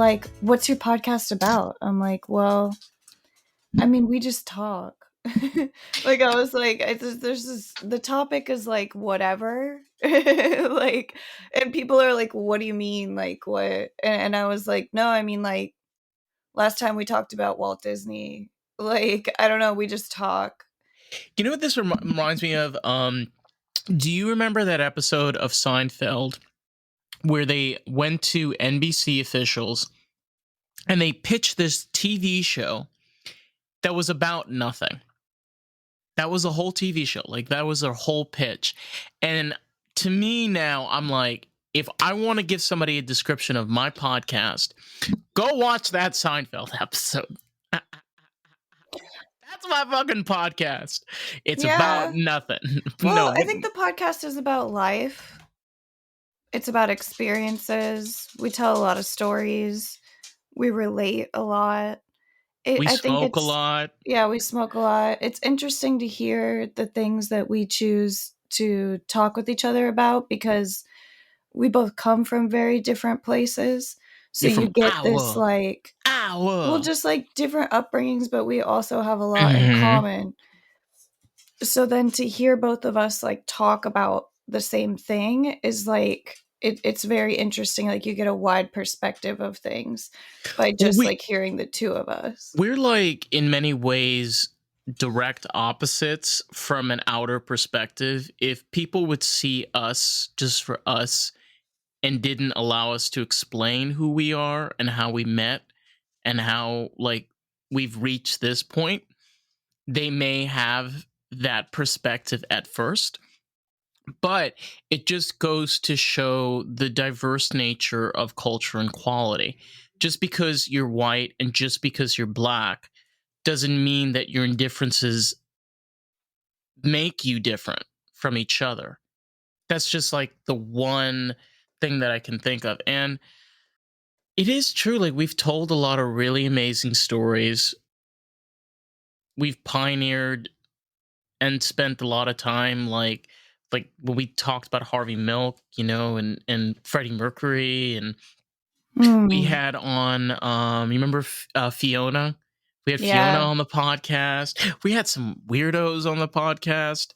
like, what's your podcast about? I'm like, well, I mean, we just talk. Like, I was like, there's this, the topic is like, whatever. Like, and people are like, what do you mean? Like, what? And I was like, no, I mean, like, last time we talked about Walt Disney. Like, I don't know, we just talk. You know what this reminds me of? Do you remember that episode of Seinfeld where they went to NBC officials and they pitched this TV show that was about nothing? That was a whole TV show. Like, that was their whole pitch. And to me now, I'm like, if I want to give somebody a description of my podcast, go watch that Seinfeld episode. That's my fucking podcast. It's about nothing. Well, I think the podcast is about life. It's about experiences. We tell a lot of stories. We relate a lot. We smoke a lot. Yeah, we smoke a lot. It's interesting to hear the things that we choose to talk with each other about because we both come from very different places. So you get this like, well, just like different upbringings, but we also have a lot in common. So then to hear both of us like talk about the same thing is like, it's very interesting. Like, you get a wide perspective of things by just like hearing the two of us. We're like, in many ways, direct opposites from an outer perspective. If people would see us just for us and didn't allow us to explain who we are and how we met and how like we've reached this point, they may have that perspective at first. But it just goes to show the diverse nature of culture and quality. Just because you're white and just because you're black doesn't mean that your indifferences make you different from each other. That's just like the one thing that I can think of. And it is true, like, we've told a lot of really amazing stories. We've pioneered and spent a lot of time like when we talked about Harvey Milk, you know, and Freddie Mercury, and we had on you remember Fiona? We had Fiona on the podcast. We had some weirdos on the podcast,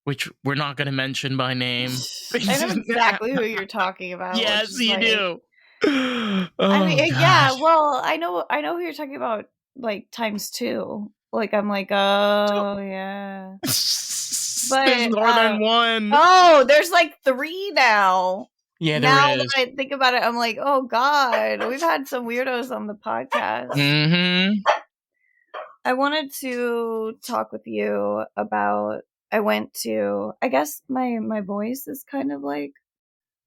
which we're not going to mention by name. I know exactly who you're talking about. Yes, you do. I mean, yeah, well, I know who you're talking about, like, times two. Like, I'm like, oh, yeah. But there's more than one. Oh, there's like 3 now. Yeah, now there is. that I think about it, I'm like, oh God, we've had some weirdos on the podcast. I wanted to talk with you about, I guess my voice is kind of like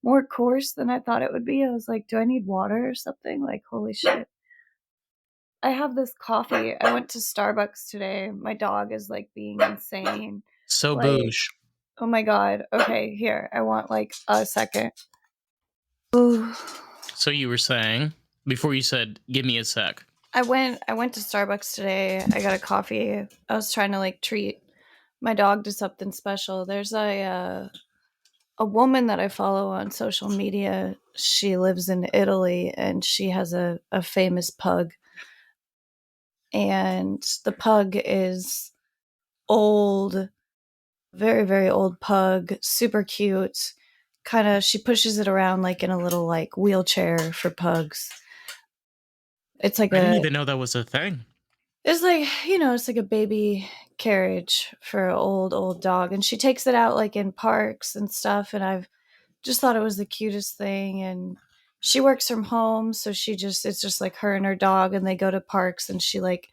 more coarse than I thought it would be. I was like, do I need water or something? Like, holy shit. I have this coffee. I went to Starbucks today. My dog is like being insane. So like, boosh. Oh my God. Okay, here. I want like a second. Ooh. So you were saying, before you said, give me a sec. I went to Starbucks today. I got a coffee. I was trying to like treat my dog to something special. There's a woman that I follow on social media. She lives in Italy and she has a famous pug. And the pug is old, very, very old pug, super cute. Kind of, she pushes it around like in a little like wheelchair for pugs. It's like I didn't even know that was a thing. It's like, you know, it's like a baby carriage for an old dog. And she takes it out like in parks and stuff. And I've just thought it was the cutest thing. And she works from home. So it's just like her and her dog, and they go to parks, and she like,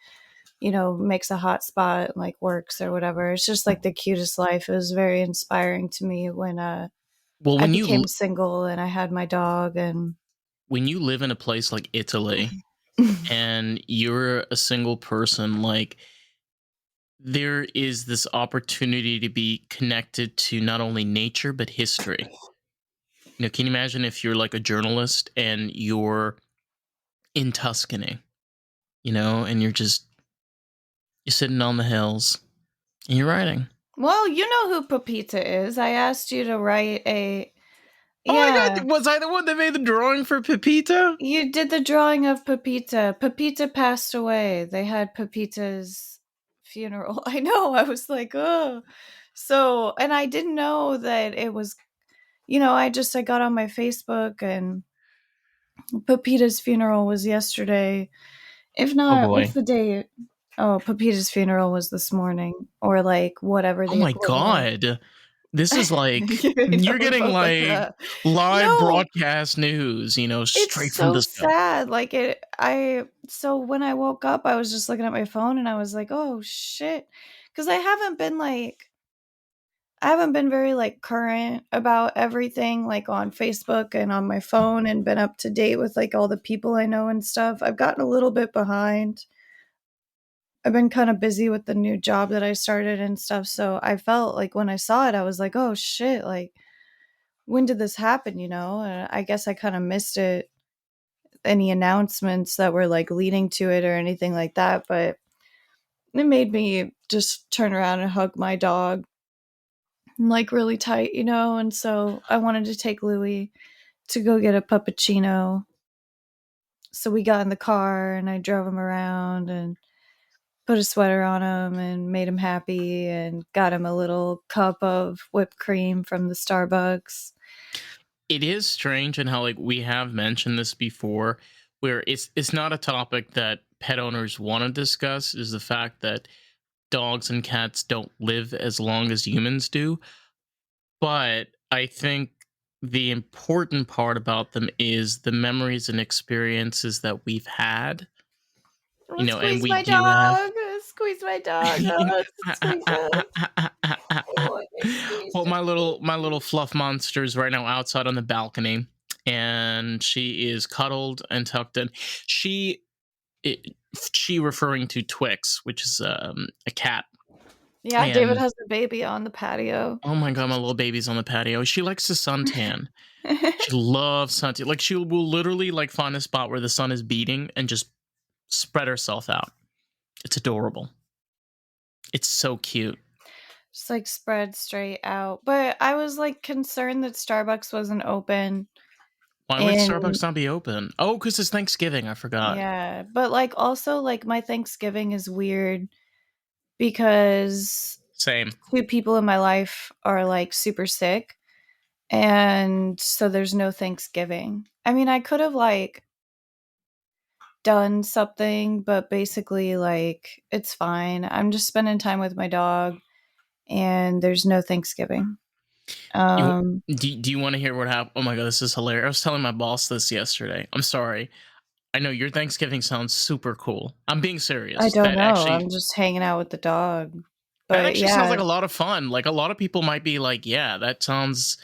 you know, makes a hot spot and like works or whatever. It's just like the cutest life. It was very inspiring to me when I became single and I had my dog. And when you live in a place like Italy and you're a single person, like, there is this opportunity to be connected to not only nature but history. You know, can you imagine if you're like a journalist and you're in Tuscany, you know, and you're sitting on the hills and you're writing? Well, you know who Pepita is. I asked you to write Oh my Yeah. god, was I the one that made the drawing for Pepita? You did the drawing of Pepita. Pepita passed away. They had Pepita's funeral. I know. I was like, oh. So, and I didn't know that it was, I got on my Facebook and Pepita's funeral was yesterday. If Oh not, what's boy. the day? Oh, Pepita's funeral was this morning, or like whatever Oh the my equivalent. god. This is like I know, you're we're getting both like, like live no, broadcast news, it's straight from so the scope. sad. So when I woke up, I was just looking at my phone and I was like, oh shit. Cause I haven't been very like current about everything like on Facebook and on my phone and been up to date with like all the people I know and stuff. I've gotten a little bit behind. I've been kind of busy with the new job that I started and stuff. So I felt like when I saw it, I was like, oh shit, like when did this happen? And I guess I kind of missed it, any announcements that were like leading to it or anything like that. But it made me just turn around and hug my dog like really tight, And so I wanted to take Louie to go get a puppuccino. So we got in the car and I drove him around and put a sweater on him and made him happy and got him a little cup of whipped cream from the Starbucks. It is strange and how like we have mentioned this before where it's not a topic that pet owners want to discuss is the fact that dogs and cats don't live as long as humans do. But I think the important part about them is the memories and experiences that we've had, Oh, and squeeze we my do have. dog. Squeeze my dog. Oh, squeeze us. Oh, I squeezed Well, her. my little fluff monster's right now outside on the balcony, and she is cuddled and tucked in. It, she referring to Twix, which is a cat, Yeah, David and has the baby on the patio. oh my god, my little baby's on the patio. She likes to suntan. She loves suntan. Like she will literally like find a spot where the sun is beating and just spread herself out. It's adorable. It's so cute. Just like spread straight out. But I was like concerned that Starbucks wasn't open. Why would And Starbucks not be open? Oh, because it's Thanksgiving. I forgot. yeah, but like also like my Thanksgiving is weird because Same. two people in my life are like super sick. And so there's no Thanksgiving. I mean, I could have like done something, but basically like it's fine. I'm just spending time with my dog and there's no Thanksgiving. You Um do you want to hear what happened? Oh my god, this is hilarious. I was telling my boss this yesterday. I'm sorry. I know your Thanksgiving sounds super cool. I'm being I serious. don't know. I'm just hanging out with the dog. That But actually sounds yeah. like a lot of fun. Like a lot of people might be like, yeah, that sounds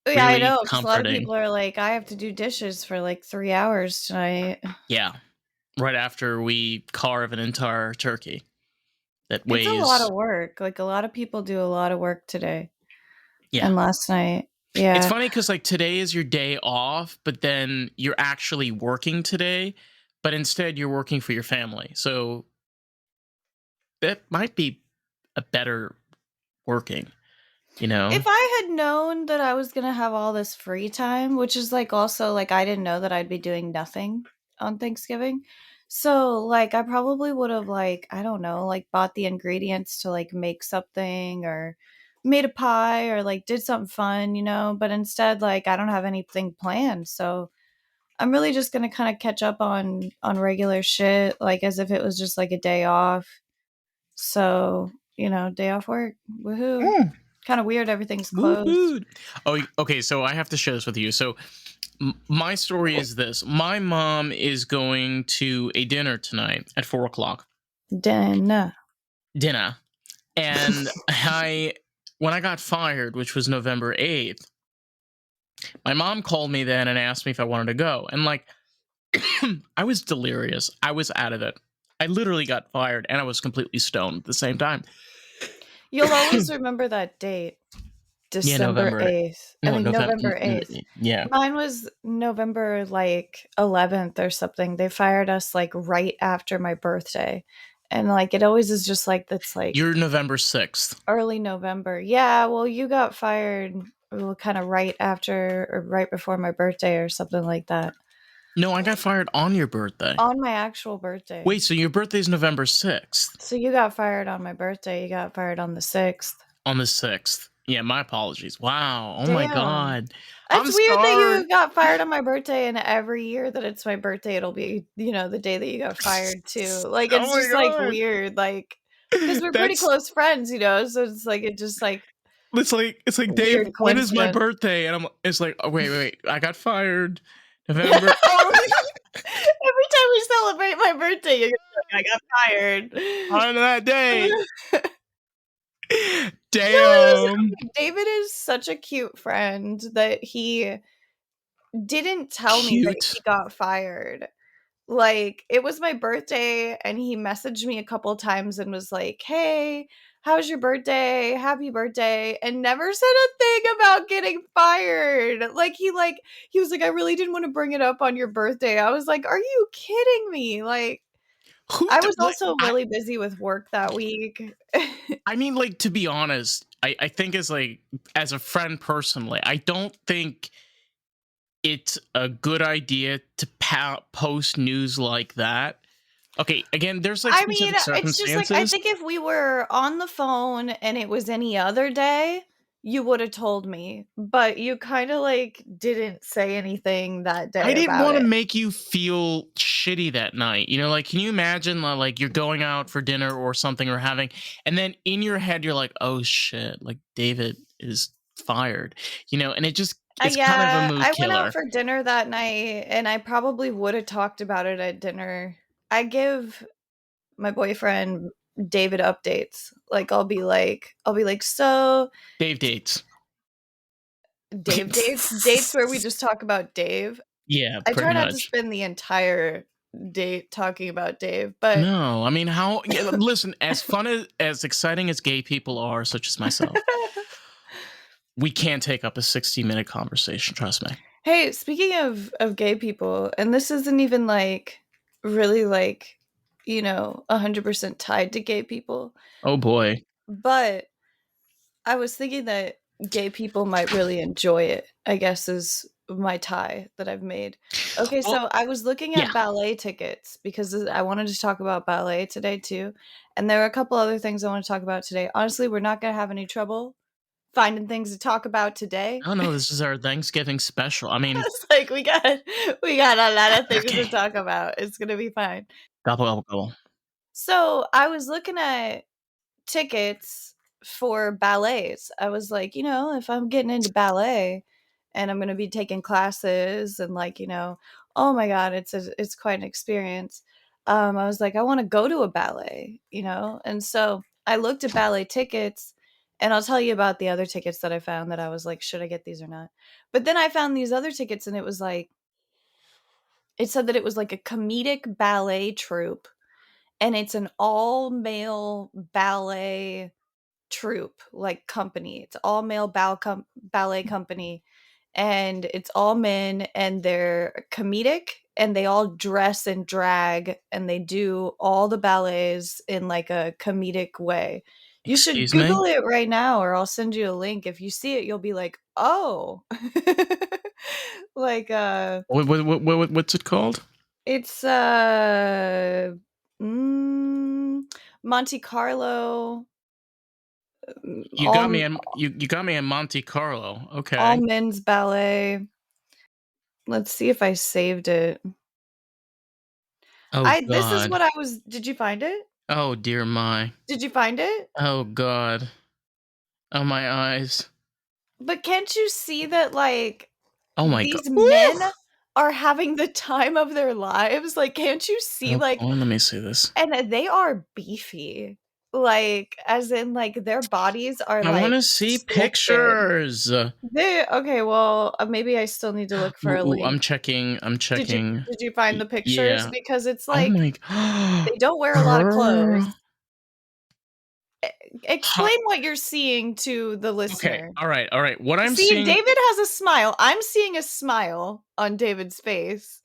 Yeah, I really know because a lot of comforting. people are like, I have to do dishes for like 3 hours tonight. Yeah. Right after we carve an entire turkey that It's a lot weighs. of work. Like a lot of people do a lot of work today Yeah. and last night. It's Yeah. funny because like today is your day off, but then you're actually working today, but instead you're working for your family. So that might be a better working, you know? If I had known that I was going to have all this free time, which is like also like I didn't know that I'd be doing nothing on Thanksgiving. So like I probably would have like I don't know, like bought the ingredients to like make something or made a pie or like did something fun, but instead like I don't have anything planned. So I'm really just going to kind of catch up on regular shit like as if it was just like a day off. So, day off work. Woohoo. Mm. Kind of weird everything's closed. Woohoo! Oh, okay. So I have to share this with you. So my story is this: my mom is going to a dinner tonight at 4 o'clock. Dinner. Dinner, and when I got fired, which was November 8th, my mom called me then and asked me if I wanted to go, and like I was delirious. I was out of it. I literally got fired, and I was completely stoned at the same time. You'll always remember that date, Yeah, December November. 8th. I No, mean, November. November 8th. Yeah, Mine was November like 11th or something. They fired us like right after my birthday. And like it always is just like that's like you're November 6th. early November. Yeah, well, you got fired kind of right after or right before my birthday or something like that. No, I got fired on your birthday. On my actual birthday. Wait, so your birthday is November 6th? So you got fired on my birthday. You got fired on the 6th. On the 6th. Yeah, my apologies. Wow. Oh my Damn. god. I'm It's weird that sorry. you got fired on my birthday, and every year that it's my birthday, it'll be, the day that you got fired too. Like, Oh it's my just, like, god. weird, like, because 'cause we're pretty That's close friends, so it's like it just, like, it's like Dave, weird when is my coincidence. birthday? And it's like, oh wait. I got fired November. Oh, Every time we celebrate my birthday, you're gonna be like, "I got fired." on that day. No, it was Damn. okay. David is such a cute friend that he didn't tell me that Cute. he got fired. Like, it was my birthday, and he messaged me a couple times and was like, "Hey, how's your birthday? Happy birthday," and never said a thing about getting fired. He was like, "I really didn't wanna bring it up on your birthday." I was like, "Are you kidding me?" Like, Who I d was like also really busy with work that week. I mean, like, to be honest, I think as like as a friend personally, I don't think it's a good idea to post news like that. Okay, again, there's like I mean, specific it's just like, I circumstances. think if we were on the phone and it was any other day, you woulda told me, but you kinda, like, didn't say anything that I day didn't about want to it. make you feel shitty that night. You know, like, can you imagine like you're going out for dinner or something or having, and then in your head you're like, oh shit, like David is fired. And it's kind of a Yeah, mood I went out killer. for dinner that night, and I probably woulda talked about it at dinner. I give my boyfriend David updates. Like, I'll be like, "So, Dave dates. Dave dates where we just talk about Dave." Yeah, I try pretty not to much. spend the entire date talking about Dave, but No, I mean, how? Yeah, listen, as fun as exciting as gay people are, such as myself, we can't take up a 60-minute conversation. Trust me. Hey, speaking of gay people, and this isn't even, like, really, like, 100% tied to gay people, Oh boy. but I was thinking that gay people might really enjoy it, I guess is my tie that I've made. Okay, Well, so I was looking yeah. at ballet tickets because I wanted to talk about ballet today too, and there are a couple other things I wanna talk about today. Honestly, we're not gonna have any trouble finding things to talk about today. Oh no, this is our Thanksgiving special. I mean, It's like we got a lot of things to okay. talk about. It's gonna be fine. Gobble, gobble, gobble. So, I was looking at tickets for ballets. I was like, if I'm getting into ballet and I'm gonna be taking classes and oh my god, it's quite an experience. I was like, I wanna go to a ballet, And so I looked at ballet tickets, and I'll tell you about the other tickets that I found that I was like, "Should I get these or not?" But then I found these other tickets, and it said that it was like a comedic ballet troupe, and it's an all-male ballet troupe, like, company. It's all-male ballet company, and it's all men, and they're comedic, and they all dress and drag, and they do all the ballets in, like, a comedic way. You should Excuse me. Google it right now, or I'll send you a link. If you see it, you'll be like, "Oh." Like, What's it called? it's, mm, Monte Carlo, You got all me in you got me in Monte Carlo. all Okay. men's ballet. Let's see if I saved it. Oh I This is God. what I was Did you find it? Oh dear my. Did you find it? Oh God. Oh my eyes. But can't you see that, like, Oh my God. these men Ooh! are having the time of their lives? Like, can't you see, Oh, like, let me see this. and they are beefy. Like, as in, like, their bodies are, I want like, to see sculpted. pictures. They Okay, well, maybe I still need to look for a Ooh, link. I'm checking. I'm Did you checking. did you find the pictures? Yeah. Because it's Oh like, my. they don't wear a lot of clothes. Girl. Explain what you're seeing to the Okay. listener. All right. All right. What I'm See, seeing. David has a smile. I'm seeing a smile on David's face.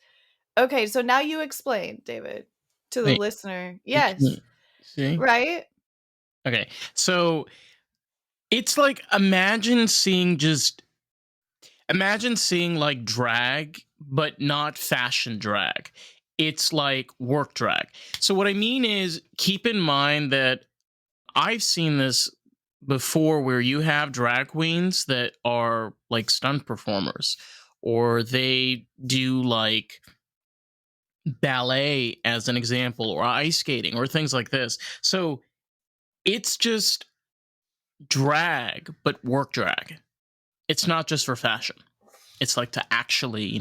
Okay, so now you explain, David, to the Wait. listener. Can you Yes, see? right? Okay. So it's like imagine seeing just Imagine seeing like drag, but not fashion drag. It's like work drag. So what I mean is keep in mind that I've seen this before where you have drag queens that are like stunt performers or they do like ballet as an example or ice skating or things like this. So it's just drag but work drag. It's not just for fashion. It's like to actually,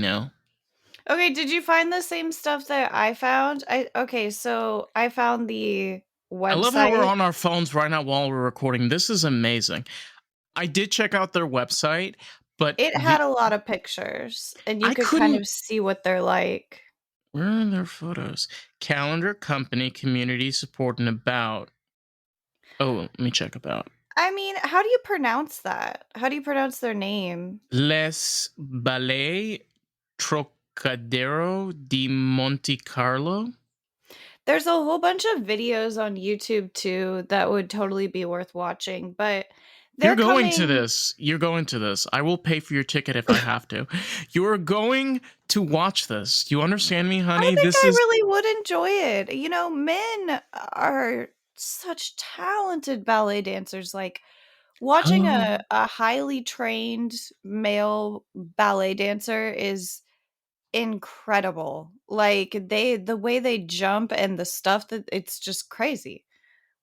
Okay, did you find the same stuff that I found? So I found the I love how we're website. on our phones right now while we're recording. This is amazing. I did check out their website, but It had a lot of pictures, and you I could kind couldn't. of see what they're like. Where are their photos? Calendar, company, community support, and about. Oh, let me check about. I mean, how do you pronounce that? How do you pronounce their name? Les Ballet Trocadero di Monte Carlo. There's a whole bunch of videos on YouTube too that would totally be worth watching, but You're they're going to coming. this. You're going to this. I will pay for your ticket if I have to. You're going to watch this. You understand me, I honey? think This I is. really would enjoy it. You know, men are such talented ballet dancers. Like watching Oh. a highly trained male ballet dancer is incredible. Like the way they jump and the stuff that it's just crazy.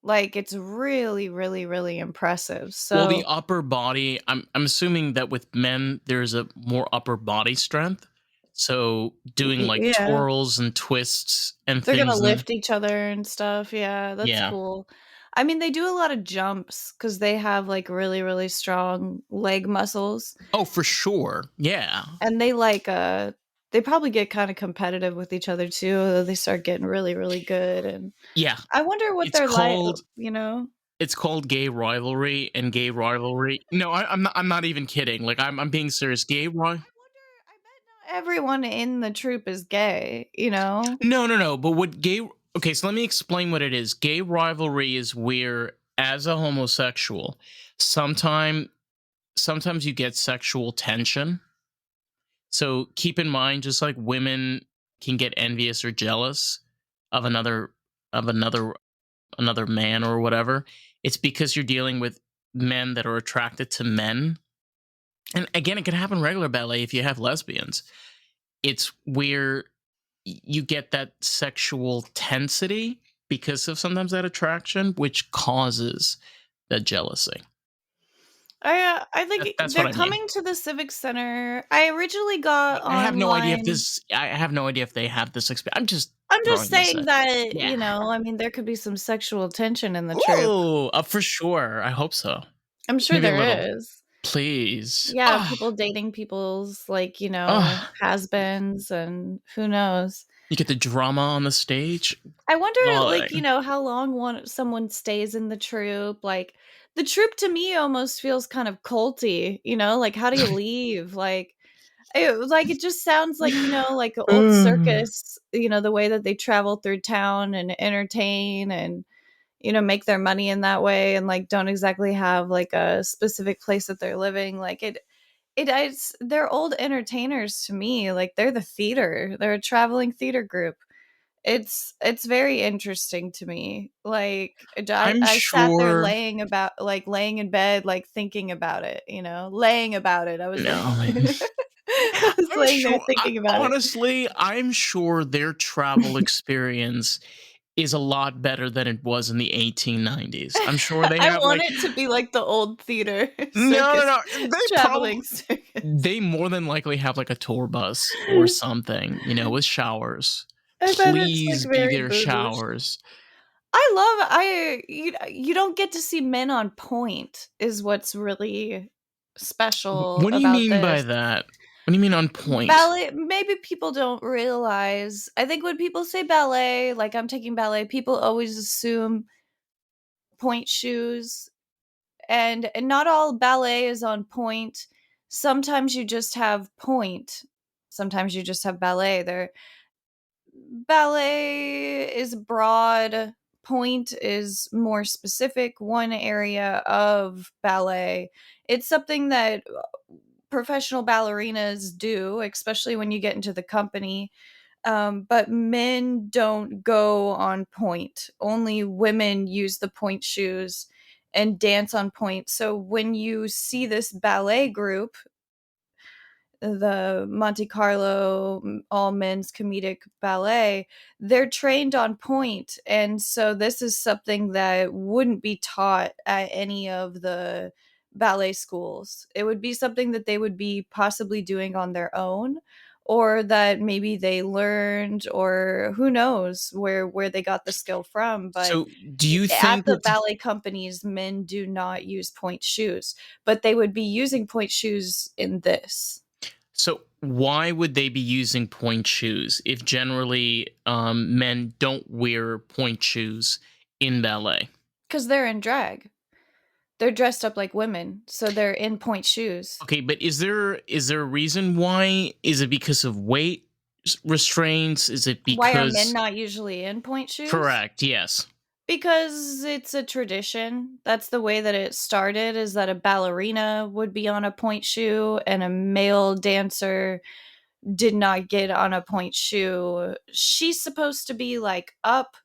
Like it's really, really, really impressive. Well, the So upper body, I'm assuming that with men there's a more upper body strength. So doing like yeah, twirls and twists and they're gonna things and lift each other and stuff. Yeah, that's yeah. cool. I mean, they do a lot of jumps because they have like really, really strong leg muscles, Oh, for sure. Yeah. and they probably get kind of competitive with each other too. They start getting really, really good, and Yeah. I wonder what It's they're like. called You know, it's called gay rivalry and gay rivalry. No, I'm not even kidding. Like I'm being serious. I wonder. I bet not everyone in the troupe is gay. You know, No, no, no. But what gay Okay, so let me explain what it is. Gay rivalry is where as a homosexual, sometime sometimes you get sexual tension. So keep in mind, just like women can get envious or jealous of another man or whatever, it's because you're dealing with men that are attracted to men. And again, it can happen in regular ballet if you have lesbians. It's where you get that sexual tensity because of sometimes that attraction, which causes that jealousy. I think That's what they're I mean. coming to the Civic Center. I originally got I have no idea if online. this. I have no idea if they have this experience. I'm just I'm just throwing this saying in. that, Yeah. I mean, there could be some sexual tension in the troupe. Oh, for sure. I hope so. I'm sure Maybe a there little. is. Please. Yeah, Ah, people dating people's, like, ah. has-beens and who knows. You get the drama on the stage. I wonder, like, God. how long someone stays in the troupe. Like, the troupe to me almost feels kind of culty, like, how do you leave? It just sounds like, like an old circus, the way that they travel through town and entertain and, make their money in that way and like don't exactly have like a specific place that they're living. Like they're old entertainers to me. Like they're the theater. They're a traveling theater group. It's very interesting to me. Like I'm I sat there sure. laying in bed, like thinking about it, laying about it. I was like No. I was I'm laying there sure. thinking about it. Honestly, I'm sure their travel experience is a lot better than it was in the 1890s. I'm sure they I have want like it to be like the old theater no, no, circus, no. traveling circus. They more than likely have like a tour bus or something, with showers. I bet it's like Please be very there bougie. showers. You don't get to see men on point is what's really special What do you about mean by this. that? What do you mean on point? Ballet, maybe people don't realize. I think when people say ballet, like I'm taking ballet, people always assume point shoes, and not all ballet is on point. Sometimes you just have point. Sometimes you just have ballet. Ballet is broad, point is more specific, one area of ballet. It's something that professional ballerinas do, especially when you get into the company. But men don't go on point. Only women use the point shoes and dance on point. So when you see this ballet group, the Monte Carlo all men's comedic ballet, they're trained on point. And so this is something that wouldn't be taught at any of the ballet schools. It would be something that they would be possibly doing on their own, or that maybe they learned, or who knows where they got the skill from. But So, do you at think the that ballet companies, men do not use point shoes, but they would be using point shoes in this. so why would they be using point shoes if generally men don't wear point shoes in ballet? Because they're in drag. They're dressed up like women, so they're in point shoes. Okay, but is there a reason why? Is it because of weight restraints? Is it Why are men because not usually in point shoes? correct? Yes. Because it's a tradition. That's the way that it started, is that a ballerina would be on a point shoe and a male dancer did not get on a point shoe. She's supposed to be like up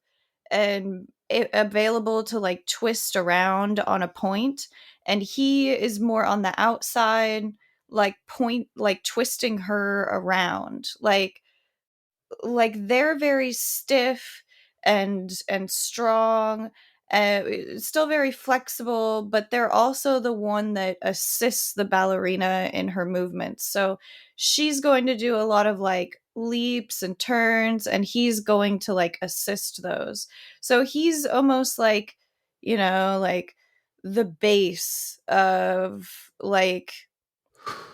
and available to like twist around on a point, and he is more on the outside, like point, like twisting her around, like they're very stiff and strong, still very flexible, but they're also the one that assists the ballerina in her movements. So she's going to do a lot of like leaps and turns, and he's going to like assist those. So he's almost like, like the base of like,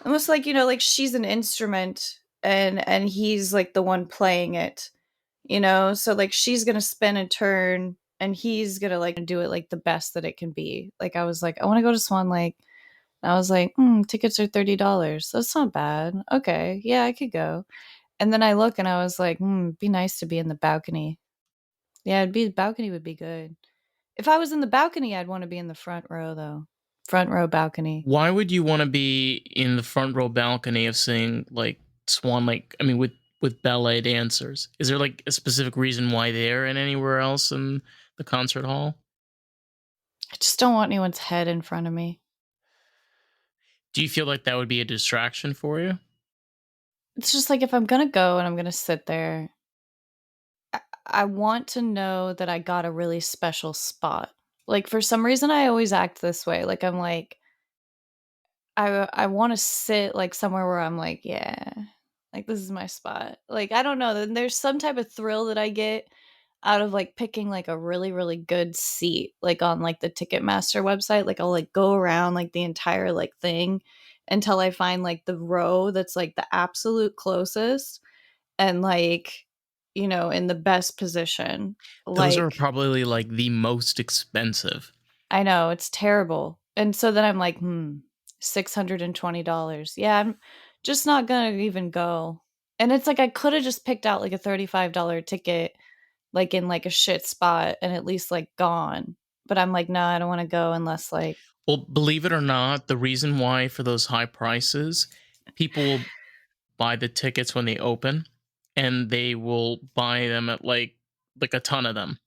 almost like, like she's an instrument, and he's like the one playing it, so like she's gonna spin and turn, and he's gonna like do it like the best that it can be. Like I was like, I want to go to Swan Lake. And I was like, tickets are $30. That's not bad. Okay, yeah, I could go. And then I look and I was like, be nice to be in the balcony. Yeah, it'd be, the balcony would be good. If I was in the balcony, I'd want to be in the front row though. Front row balcony. Why would you want to be in the front row balcony of seeing like Swan Lake? I mean, with ballet dancers, is there like a specific reason why there and anywhere else in the concert hall? I just don't want anyone's head in front of me. Do you feel like that would be a distraction for you? It's just like if I'm gonna go and I'm gonna sit there, I want to know that I got a really special spot. Like for some reason I always act this way. Like I'm like I want to sit like somewhere where I'm like, yeah, like this is my spot. Like I don't know, then there's some type of thrill that I get out of like picking like a really really good seat like on like the Ticketmaster website. Like I'll like go around like the entire like thing until I find like the row that's like the absolute closest, and like, in the best position. Those are Like, probably like the most expensive. I know it's terrible. And so then I'm like, $620. Yeah, I'm just not gonna even go. And it's like I could have just picked out like a $35 ticket, like in like a shit spot, and at least like gone. But I'm like, no, I don't want to go unless like, Well, believe it or not, the reason why for those high prices, people will buy the tickets when they open, and they will buy them at like a ton of them.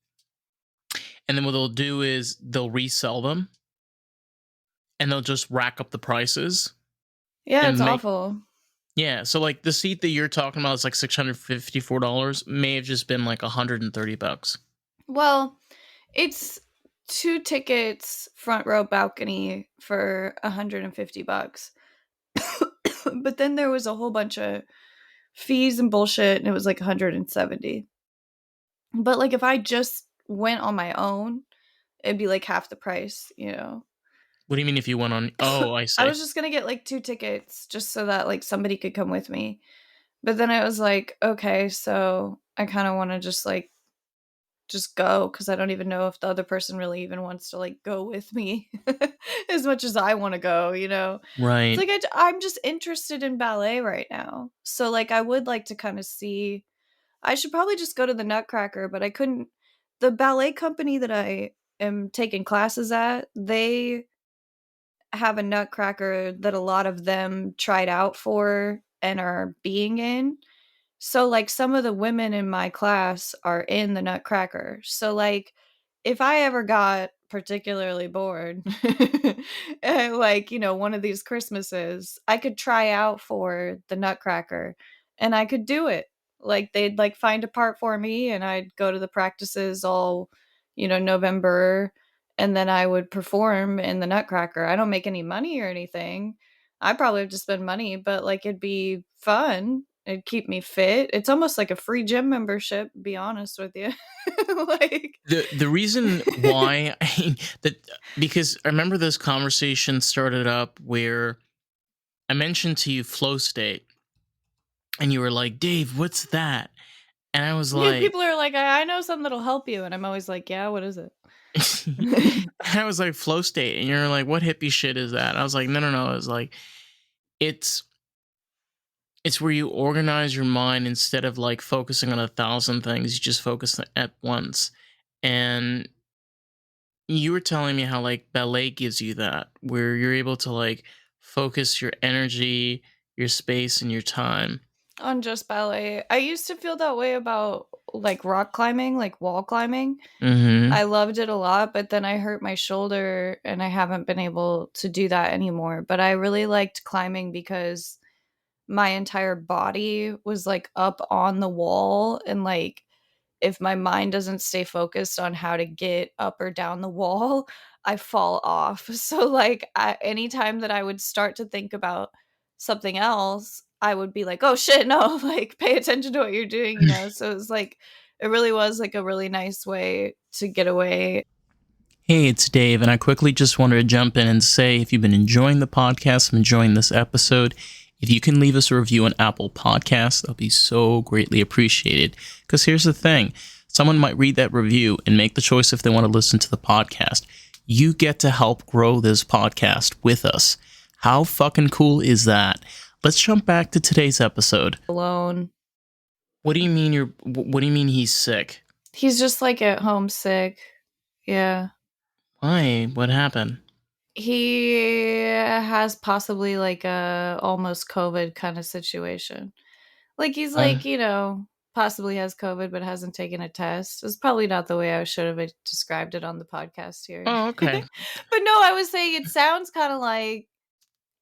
And then what they'll do is they'll resell them, and they'll just rack up the prices yeah, it's and make awful. yeah. So like the seat that you're talking about is like $654 may have just been like $130. Well, it's two tickets front row balcony for $150. But then there was a whole bunch of fees and bullshit, and it was like 170. But like if I just went on my own, it'd be like half the price. What do you mean if you went on? Oh, I I see. was just going to get like two tickets just so that like somebody could come with me. But then I was like, okay, so I kind of want to just go, cuz I don't even know if the other person really even wants to like go with me as much as I want to go. It's Right. like I'm just interested in ballet right now. So like I would like to kind of see. I should probably just go to the Nutcracker, but I couldn't. The ballet company that I am taking classes at, they have a nutcracker that a lot of them tried out for and are being in. So, like, some of the women in my class are in the Nutcracker. So, like, if I ever got particularly bored, like, one of these Christmases, I could try out for the Nutcracker and I could do it. Like, they'd like find a part for me and I'd go to the practices all, November, and then I would perform in the Nutcracker. I don't make any money or anything. I probably have to spend money, but like it'd be fun. It'd keep me fit. It's almost like a free gym membership, to be honest with you. Like The reason why that because I remember this conversation started up where I mentioned to you flow state, and you were like, "Dave, what's that?" And I was yeah, like, people are like, I know something that'll help you, and I'm always like, yeah, what is it? I was like, flow state, and you're like, "What hippie shit is that?" I was like, "No, no, no." It's like it's it's where you organize your mind instead of like focusing on a thousand things. You just focus at once. And you were telling me how like ballet gives you that, where you're able to like focus your energy, your space, and your time. On just ballet. I used to feel that way about like rock climbing, like wall climbing. Mm-hmm. I loved it a lot, but then I hurt my shoulder and I haven't been able to do that anymore. But I really liked climbing because my entire body was like up on the wall, and like if my mind doesn't stay focused on how to get up or down the wall, I fall off. So like anytime that I would start to think about something else, I would be like, "Oh shit, no, like pay attention to what you're doing," So it's like it really was like a really nice way to get away. Hey, it's Dave, and I quickly just wanted to jump in and say if you've been enjoying the podcast, I'm enjoying this episode, if you can leave us a review on Apple Podcasts, that'll be so greatly appreciated. Because here's the thing, someone might read that review and make the choice if they want to listen to the podcast. You get to help grow this podcast with us. How fucking cool is that? Let's jump back to today's episode. Alone. What do you mean what do you mean he's sick? He's just like at home sick. Yeah. Why? What happened? He has possibly like a almost COVID kind of situation. Like he's Uh, like, possibly has COVID but hasn't taken a test. It's probably not the way I should have described it on the podcast here. oh, okay. But no, I was saying it sounds kind of like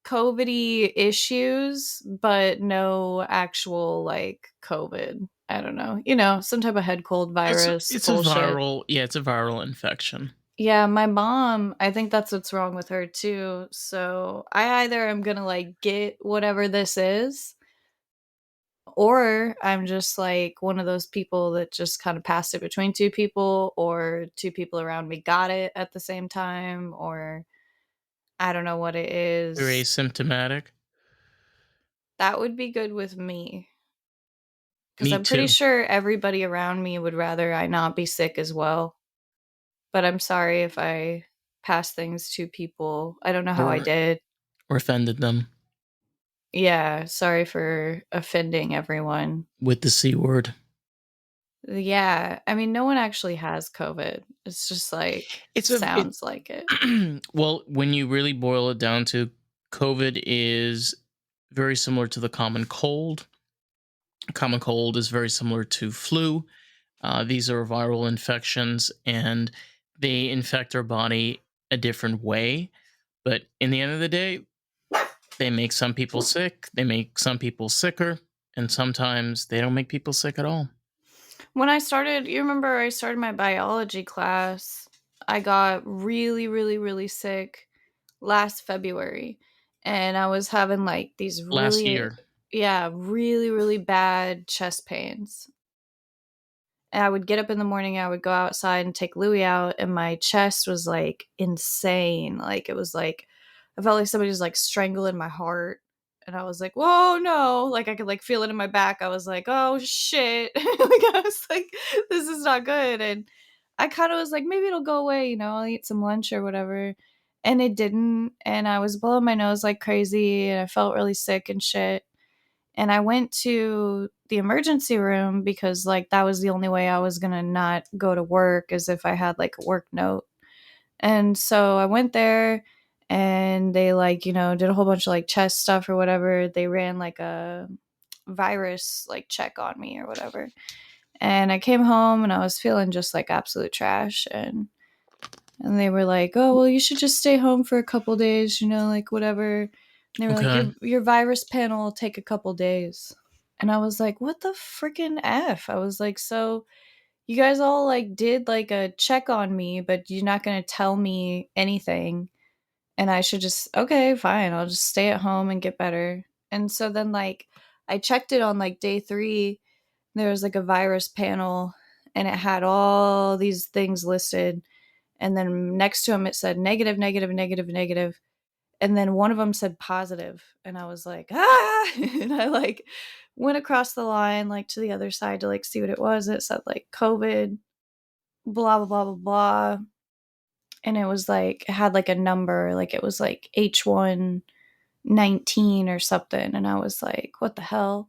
COVID-y issues, but no actual like COVID. I don't know. Some type of head cold virus It's a bullshit. viral, yeah, it's a viral infection. Yeah, my mom, I think that's what's wrong with her too. So I either am gonna like get whatever this is, or I'm just like one of those people that just kind of passed it between two people, or two people around me got it at the same time, or I don't know what it You're is. asymptomatic. That would be good with me. Because Me I'm pretty too. sure everybody around me would rather I not be sick as well. But I'm sorry if I pass things to people. I don't know how I Or did. offended them Yeah, sorry for offending everyone. with the C word. Yeah, I mean, no one actually has COVID. It's just like It's a it. sounds like it. Well, when you really boil it down to, COVID is very similar to the common cold. Common cold is very similar to flu. These are viral infections, and they infect our body a different way. But in the end of the day, they make some people sick, they make some people sicker, and sometimes they don't make people sick at all. When I started, you remember I started my biology class, I got really, really, really sick last February. And I was having like these Last really, year, yeah, really, really bad chest pains. And I would get up in the morning, I would go outside and take Louis out, and my chest was like insane. Like it was like I felt like somebody was like strangling my heart. And I was like, whoa, no. Like I could like feel it in my back. I was like, oh shit. Like I was like, this is not good. And I kind of was like, maybe it'll go away, I'll eat some lunch or whatever. And it didn't. And I was blowing my nose like crazy, and I felt really sick and shit. And I went to the emergency room because like that was the only way I was going to not go to work, as if I had like a work note. And so I went there, and they like, did a whole bunch of like chest stuff or whatever. They ran like a virus like check on me or whatever. And I came home and I was feeling just like absolute trash, and they were like, "Oh, well, you should just stay home for a couple days, like whatever." And they were like, Okay. "Your virus panel will take a couple days." And I was like, "What the freaking F?" I was like, "So you guys all like did like a check on me, but you're not going to tell me anything, and I should just, okay, fine, I'll just stay at home and get better." And so then like I checked it on like day 3. There was like a virus panel, and it had all these things listed, and then next to them it said negative, negative, negative, negative, and then one of them said positive, and I was like, ah. And I like went across the line like to the other side to like see what it was. It said like COVID, blah blah blah blah blah, and it was like it had like a number, like it was like H119 or something, and I was like, what the hell?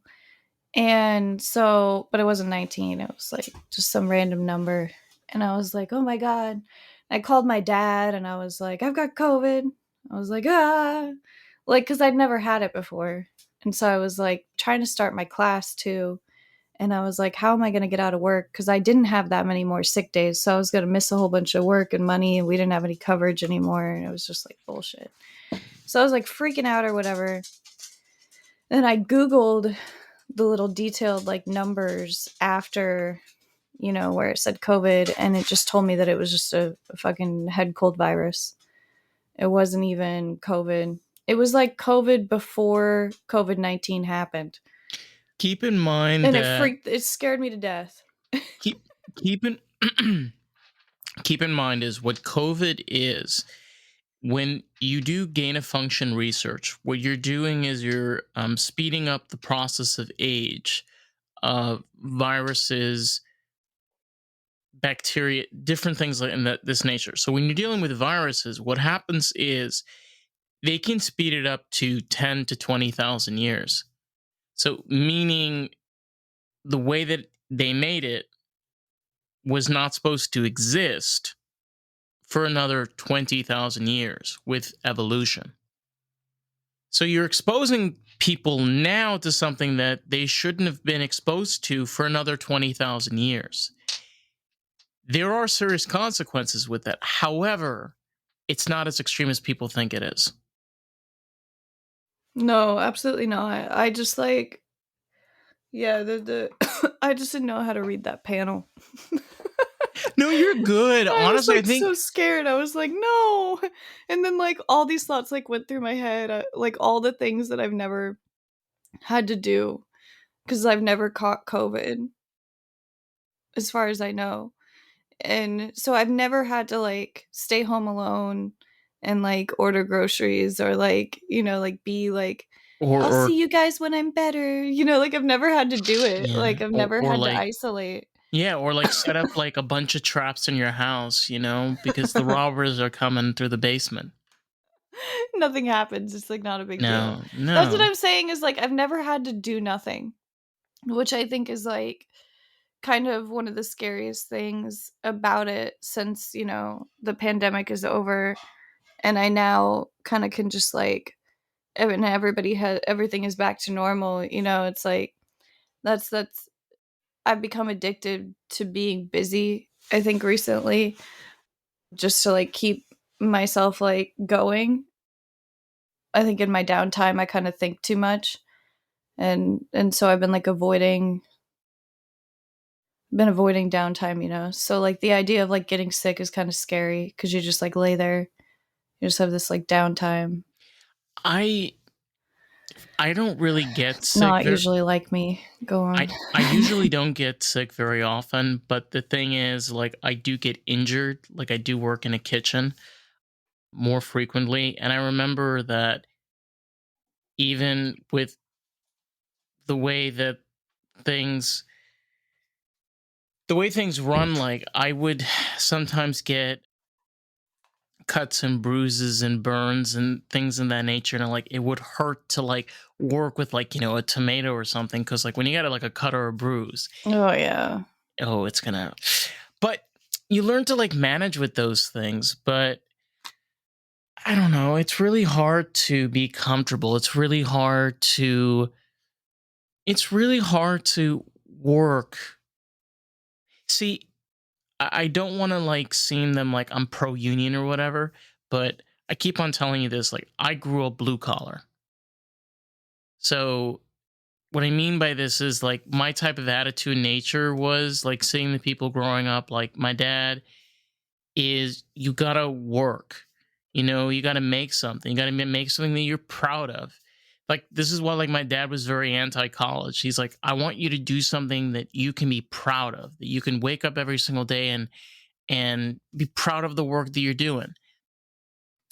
And so, but it wasn't 19, it was like just some random number. And I was like, oh my God. I called my dad and I was like, I've got COVID. I was like, ah, like, cause I'd never had it before. And so I was like trying to start my class too. And I was like, how am I going to get out of work? Cause I didn't have that many more sick days. So I was going to miss a whole bunch of work and money, and we didn't have any coverage anymore. And it was just like bullshit. So I was like freaking out or whatever. Then I Googled the little detailed like numbers after, where it said COVID, and it just told me that it was just a fucking head cold virus. It wasn't even COVID. It was like COVID before COVID-19 happened. Keep in mind And that it scared me to death. keep keep in keep in mind is what COVID is. When you do gain of function research, what you're doing is you're speeding up the process of age, viruses, bacteria, different things like in this nature. So when you're dealing with viruses, what happens is they can speed it up to 10 to 20,000 years. So meaning the way that they made it was not supposed to exist for another 20,000 years with evolution. So you're exposing people now to something that they shouldn't have been exposed to for another 20,000 years. There are serious consequences with that. However, it's not as extreme as people think it is. No, absolutely not. I just like, yeah, I just didn't know how to read that panel. No, you're good. I was Honestly, I like think so scared. I was like, no. And then like all these thoughts like went through my head, like all the things that I've never had to do because I've never caught COVID, as far as I know. And so I've never had to like stay home alone and like order groceries, or like, like be like, I'll or see you guys when I'm better. Like I've never had to do it. yeah, Like I've never or had to like isolate. yeah, or like set up like a bunch of traps in your house, because the robbers are coming through the basement. Nothing happens. It's like not a big deal. No, That's what no. I'm saying, is like I've never had to do nothing, which I think is like kind of one of the scariest things about it, since, the pandemic is over and I now kind of can just like, and everybody has, everything is back to normal. It's like that's I've become addicted to being busy, I think, recently, just to like keep myself like going. I think in my downtime I kind of think too much, and so I've been like avoiding downtime, so like the idea of like getting sick is kind of scary because you just like lay there, you just have this like downtime. I I don't really get It's sick not very usually like me. Go on. I usually don't get sick very often, but the thing is like I do get injured, like I do work in a kitchen more frequently, and I remember that even with the way that things the way things run, like I would sometimes get cuts and bruises and burns and things in that nature, and like it would hurt to like work with like a tomato or something, because like when you got like a cut or a bruise, Oh yeah. oh, it's gonna, but you learn to like manage with those things. But I don't know. It's really hard to be comfortable. It's really hard to work. See, I don't want to like seem them like I'm pro union or whatever, but I keep on telling you this. Like, I grew up blue collar. So what I mean by this is like my type of attitude in nature was like seeing the people growing up, like my dad is you gotta work. You gotta make something. You gotta make something that you're proud of. Like, this is why like my dad was very anti-college. He's like, I want you to do something that you can be proud of, that you can wake up every single day and be proud of the work that you're doing.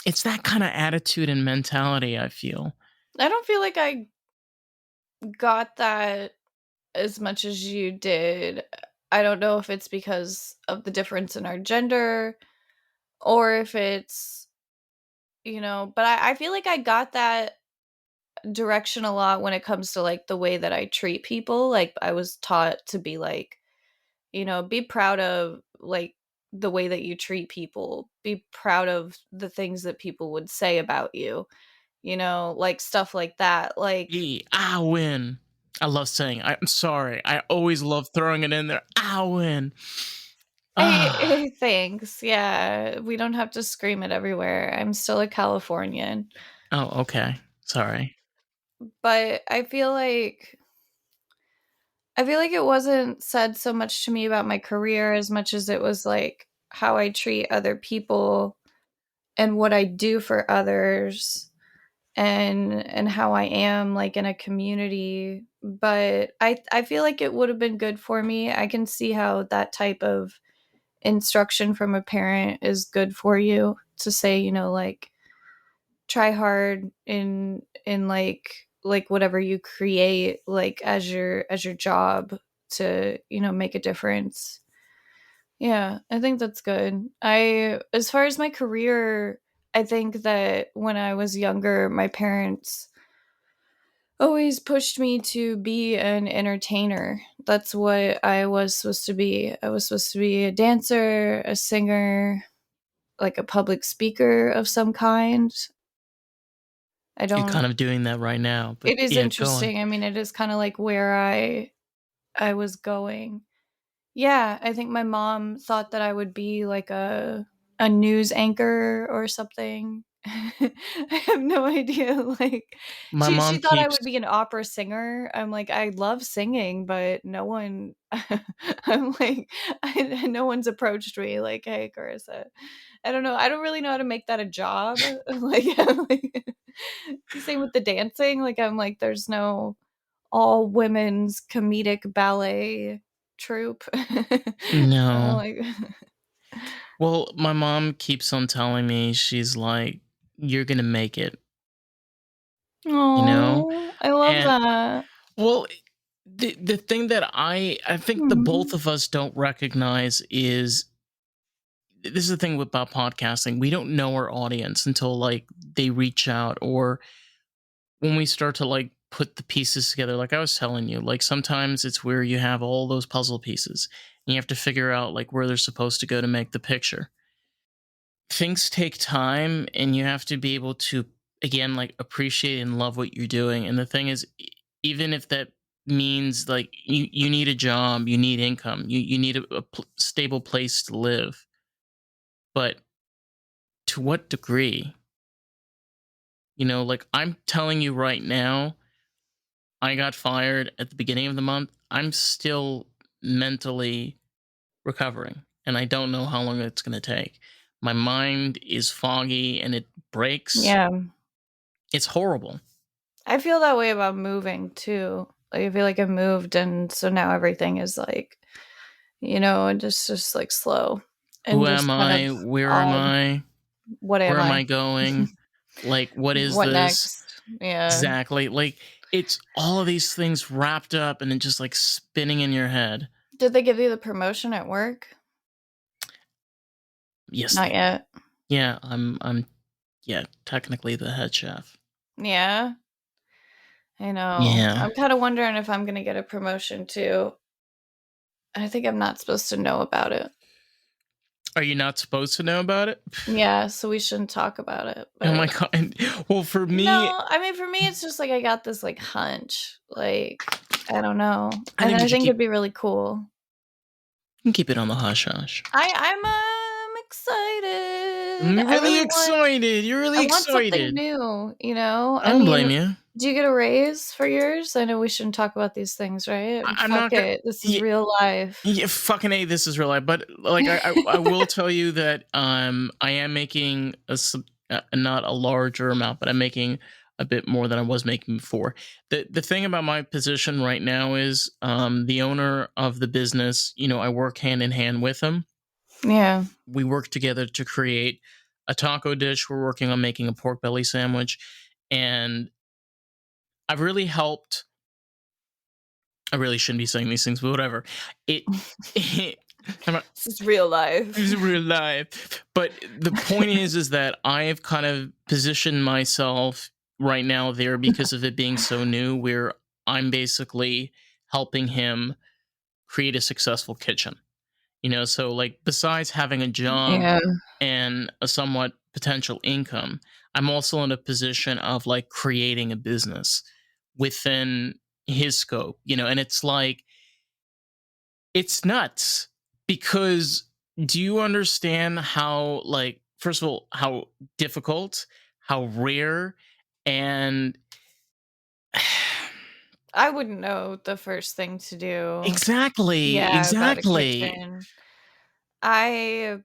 It's that kind of attitude and mentality, I feel. I don't feel like I got that as much as you did. I don't know if it's because of the difference in our gender or if it's, but I feel like I got that direction a lot when it comes to like the way that I treat people. Like I was taught to be like, be proud of like the way that you treat people, be proud of the things that people would say about you, like stuff like that. Like, Yeah, I win. I love saying, I'm sorry. I always love throwing it in there. I win. Ah. Thanks. Yeah, we don't have to scream it everywhere. I'm still a Californian, Oh, okay. Sorry. but I feel like it wasn't said so much to me about my career as much as it was like how I treat other people and what I do for others and how I am like in a community. But I feel like it would have been good for me. I can see how that type of instruction from a parent is good for you to say, like try hard in like whatever you create like as your job to, make a difference. Yeah, I think that's good. As far as my career, I think that when I was younger, my parents always pushed me to be an entertainer. That's what I was supposed to be. I was supposed to be a dancer, a singer, like a public speaker of some kind. I You're don't kind of doing that right now, but It is yeah, go on. interesting. I mean, it is kind of like where I was going. Yeah, I think my mom thought that I would be like a news anchor or something. I have no idea. Like My she mom thought I keeps would be an opera singer. I'm like, I love singing, but no one I'm like no one's approached me like, "Hey, Karissa." I don't know. I don't really know how to make that a job. Like, same with the dancing. Like I'm like there's no all women's comedic ballet troupe. no. Like, Well, my mom keeps on telling me, she's like, you're gonna make it, you know? oh, I love And that. well, the thing that I think the both Mhm. of us don't recognize is, this is the thing about podcasting. We don't know our audience until like they reach out, or when we start to like put the pieces together. Like I was telling you, like sometimes it's where you have all those puzzle pieces and you have to figure out like where they're supposed to go to make the picture. Things take time and you have to be able to, again, like appreciate and love what you're doing. And the thing is, even if that means like you need a job, you need income, you need a stable place to live, but to what degree? Like I'm telling you right now, I got fired at the beginning of the month. I'm still mentally recovering, and I don't know how long it's going to take. My mind is foggy and it breaks. Yeah. It's horrible. I feel that way about moving too. Like, I feel like I moved and so now everything is like, just like slow Who and am just kind of I? Where am odd. I? What Where am am I? I going? Like, what is What this? next? Yeah. Exactly. Like, it's all of these things wrapped up and then just like spinning in your head. Did they give you the promotion at work? Yes, Not they did. yet. Yeah, I'm yeah, technically the head chef. Yeah. I know. Yeah. I'm kind of wondering if I'm going to get a promotion too. I think I'm not supposed to know about it. Are you not supposed to know about it? Yeah, so we shouldn't talk about it, Oh my but god. Well, for me, no, I mean, for me, it's just, like, I got this, like, hunch, like, I don't know, I and think you I should think it'd be really cool. keep it on the hush hush. I'm excited. You're really excited. You're I really want something excited. new, you know? I I don't mean, blame you. do you get a raise for yours? I know we shouldn't talk about these things, right? I'm Fuck not gonna. it, this is Yeah, real life. yeah, fucking a. This is real life, but like I will tell you that I am making not a larger amount, but I'm making a bit more than I was making before. The thing about my position right now is the owner of the business. You know, I work hand in hand with him. Yeah. We work together to create a taco dish. We're working on making a pork belly sandwich, and I've really helped. I really shouldn't be saying these things, but whatever. It, it I'm not, This is real this life. is real life. But the point is that I've kind of positioned myself right now there because of it being so new, where I'm basically helping him create a successful kitchen. You know, so like besides having a job Yeah. and a somewhat potential income, I'm also in a position of like creating a business within his scope, you know, and it's like it's nuts because do you understand how like first of all how difficult, how rare and I wouldn't know the first thing to do. exactly, Yeah, about a exactly. kitchen. I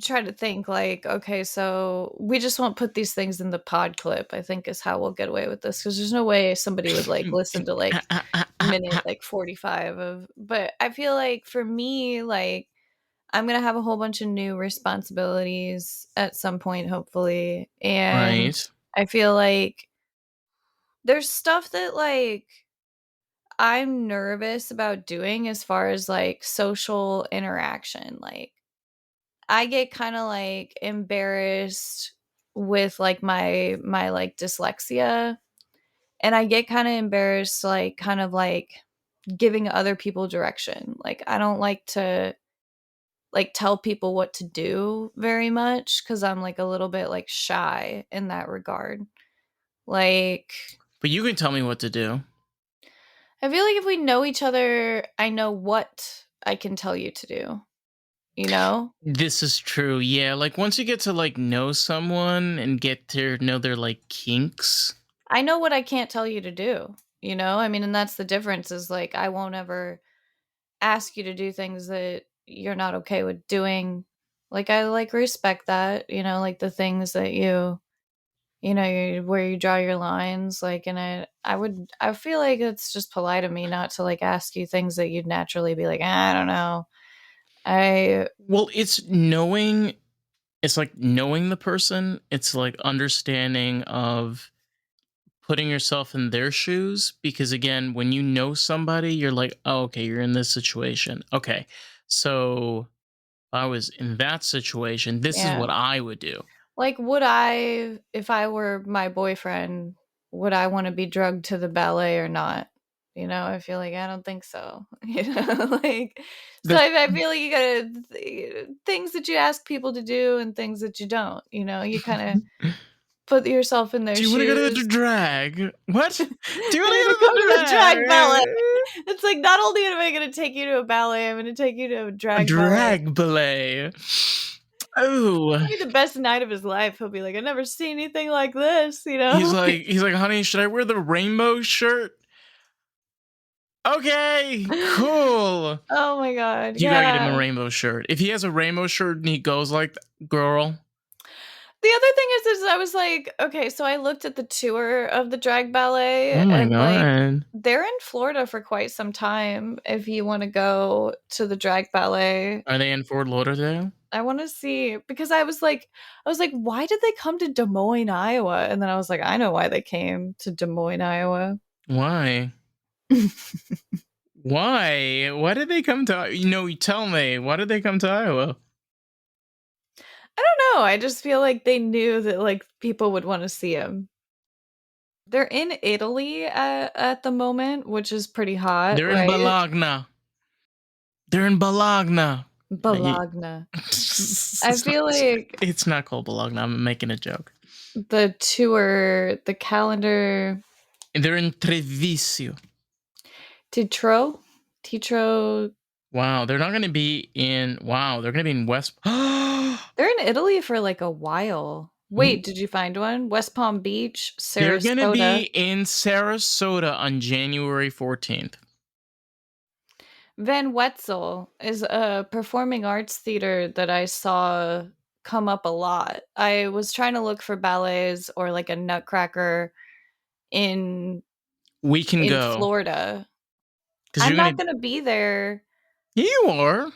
try to think like, okay, so we just won't put these things in the pod clip, I think is how we'll get away with this because there's no way somebody would like listen to like minute like 45 of, but I feel like for me, like I'm gonna have a whole bunch of new responsibilities at some point, hopefully. And Right. I feel like there's stuff that like I'm nervous about doing as far as like social interaction. Like I get kind of like embarrassed with like my like dyslexia, and I get kind of embarrassed like kind of like giving other people direction. Like I don't like to like tell people what to do very much cuz I'm like a little bit like shy in that regard. Like But you can tell me what to do. I feel like if we know each other, I know what I can tell you to do, you know? This is true. Yeah, like once you get to like know someone and get to know their like kinks. I know what I can't tell you to do, you know? I mean, and that's the difference is like I won't ever ask you to do things that you're not okay with doing. Like I like respect that, you know, like the things that you know, where you draw your lines like and I feel like it's just polite of me not to like ask you things that you'd naturally be like, I don't know. I Well, it's knowing it's like knowing the person, it's like understanding of putting yourself in their shoes because again, when you know somebody, you're like, "Oh, okay, you're in this situation. Okay. So, if I was in that situation, this is yeah. what I would do." Like, would I if I were my boyfriend, would I wanna be drugged to the ballet or not? You know, I feel like I don't think so, you know, like, so The I feel like you gotta things that you ask people to do and things that you don't, you know, you kinda put yourself in their Do you want to go to the shoes. drag? What? Do you I'm want gonna to go go to to the drag ballet. the drag? It's like, not only am I gonna take you to a ballet, I'm gonna take you to a A drag ballet. drag ballet. Oh, It'll be the best night of his life. He'll be like, "I've never seen anything like this," you know? he's like, honey, should I wear the rainbow shirt? Okay, cool. Oh my god, You gotta get him a yeah. rainbow shirt. If he has a rainbow shirt and he goes like, girl, The other thing is I was like, okay, so I looked at the tour of the drag ballet oh my and, like, god, they're in Florida for quite some time if you wanna go to the drag ballet. are they in Fort Lauderdale? I wanna see because I was like, "Why did they come to Des Moines, Iowa?" And then I was like, "I know why they came to Des Moines, Iowa." Why? Why? Why did they come to? You know, you tell me. Why did they come to Iowa? I don't know, I just feel like they knew that, like, people would wanna see him. They're in Italy at the moment, which is pretty hot, They're in right? Bologna. They're in Bologna. Bologna. I feel like It's not called Bologna. I'm making a joke. the tour, the calendar, They're in Treviso. Titro. Wow, they're not going to be in. Wow, they're going to be in West. They're in Italy for like a while. Wait, did you find one? West Palm Beach, They're going to be Sarasota. in Sarasota on January 14th. Van Wetzel is a performing arts theater that I saw come up a lot. I was trying to look for ballets or like a Nutcracker in We can in go. Florida. Because I'm you're not going to. going to be there. You are.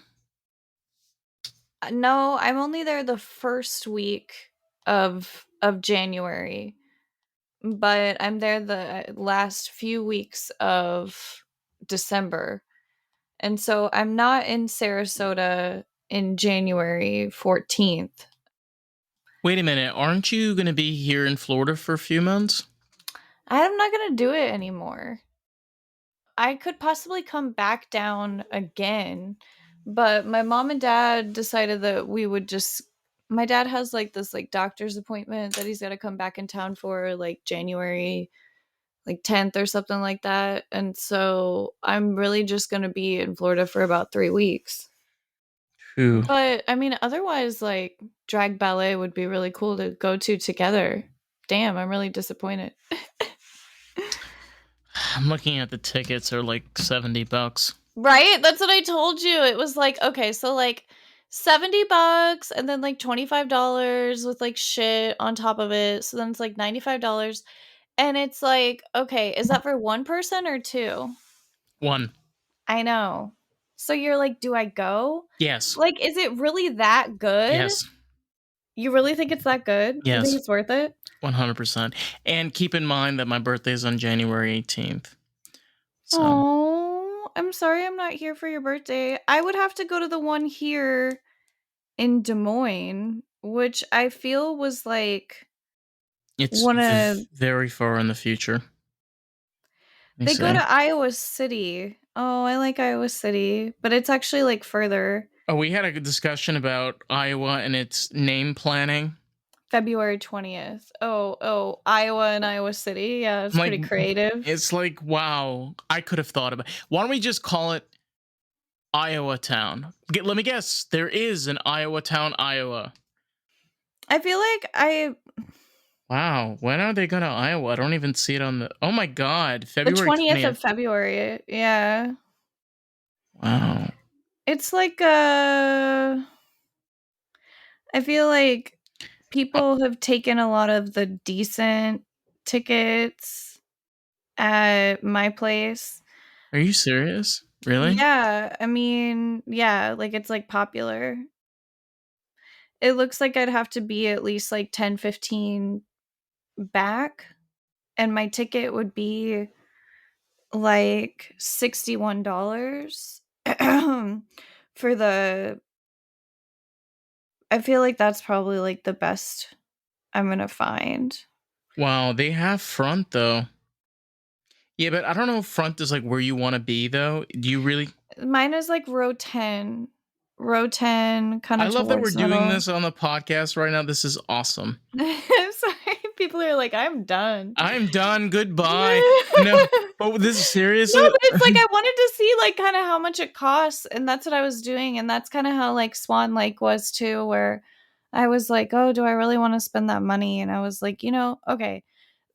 No, I'm only there the first week of January, but I'm there the last few weeks of December. And so I'm not in Sarasota in January 14th. Wait a minute. Aren't you going to be here in Florida for a few months? I'm not going to do it anymore. I could possibly come back down again, but my mom and dad decided that we would just my dad has like this like doctor's appointment that he's got to come back in town for like January like 10th or something like that. And so I'm really just going to be in Florida for about 3 weeks. Whew. But I mean otherwise like drag ballet would be really cool to go to together. Damn, I'm really disappointed. I'm looking at the tickets are like $70. Right? That's what I told you. It was like, okay, so like $70 and then like $25 with like shit on top of it. So then it's like $95. And it's like, okay, is that for one person or two? One. I know. So you're like, do I go? Yes. Like, is it really that good? Yes. You really think it's that good? You think Yes. it's worth it? 100%. And keep in mind that my birthday is on January 18th. So Oh, I'm sorry I'm not here for your birthday. I would have to go to the one here in Des Moines, which I feel was like it's one of very far in the future. they go to Iowa City. Oh, I like Iowa City, but it's actually like further. Oh, we had a good discussion about Iowa and its name planning. February 20th. Oh, Iowa and Iowa City. Yeah, it's pretty creative. It's like, wow, I could have thought about. Why don't we just call it Iowa Town? Let me guess. There is an Iowa Town, Iowa. I feel like Wow, when are they going to Iowa? I don't even see it on the. Oh my God, February the 20th 20th. of February. Yeah. Wow. It's like I feel like people have taken a lot of the decent tickets at my place. Are you serious? Really? Yeah, I mean, yeah, like it's like popular. It looks like I'd have to be at least like 10, 15 back, and my ticket would be like $61 for the I feel like that's probably like the best I'm gonna find. Wow, they have front though. Yeah, but I don't know if front is like where you want to be though. Do you really? Mine is like row 10. Row 10, kind I of love that we're towards the doing middle. this on the podcast right now. This is awesome. Sorry, people are like, I'm done. I'm done. Goodbye. No, but this is serious. No, but it's like I wanted to see like kind of how much it costs, and that's what I was doing, and that's kind of how like Swan Lake was too, where I was like, oh, do I really want to spend that money? And I was like, okay,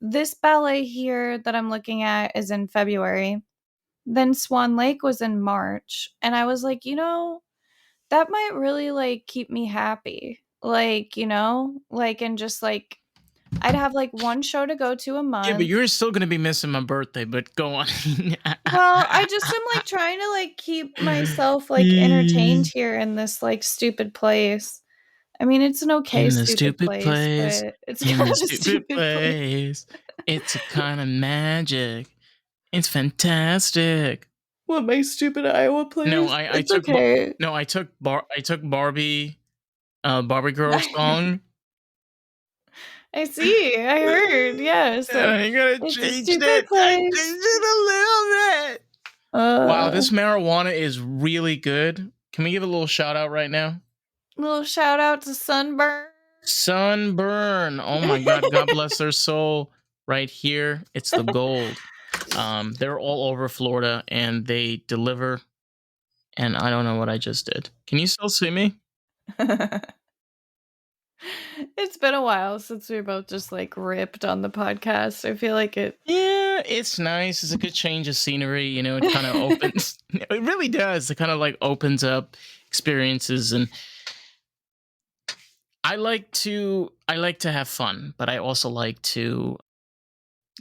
this ballet here that I'm looking at is in February. Then Swan Lake was in March, and I was like, that might really like keep me happy, like and just like I'd have like one show to go to a month. Yeah, but you're still gonna be missing my birthday. But go on. Well, I just am like trying to like keep myself like entertained here in this like stupid place. I mean, it's an okay In the stupid stupid place, place. but it's In kind the of a stupid stupid place. place. It's a kind of magic. It's fantastic. What, my stupid Iowa place? No, I It's took okay. no, I took Barbie, Barbie girl song. I see. I heard. Yeah. And So I gotta it's a change stupid it. I place. changed it a little bit. Wow, this marijuana is really good. Can we give a little shout out right now? Little shout out to Sunburn. Sunburn. Oh my God. God bless their soul. Right here. It's the gold. They're all over Florida and they deliver. And I don't know what I just did. Can you still see me? It's been a while since we both just like ripped on the podcast. I feel like it. Yeah, it's nice. It's a good change of scenery. You know, it kind of opens. It really does. It kind of like opens up experiences, and I like to have fun, but I also like to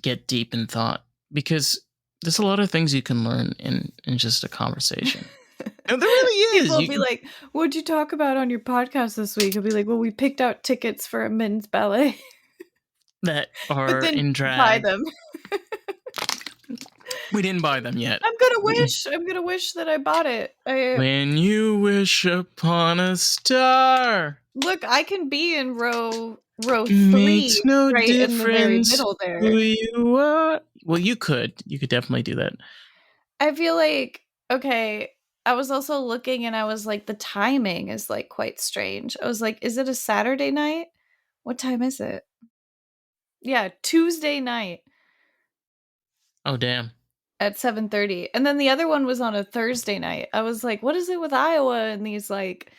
get deep in thought because there's a lot of things you can learn in just a conversation. No, there really People is. will be like, "What'd you talk about on your podcast this week?" I'll be like, "Well, we picked out tickets for a men's ballet, That but are didn't in buy drag. them." We didn't buy them yet. I'm gonna wish that I bought it. When you wish upon a star, Look, I can be in row 3, makes no right in the very difference middle who there. you are. Well, you could. You could definitely do that. I feel like okay, I was also looking and I was like, the timing is like quite strange. I was like, is it a Saturday night? What time is it? Yeah, Tuesday night Oh, damn. at 7:30. And then the other one was on a Thursday night. I was like, what is it with Iowa and these like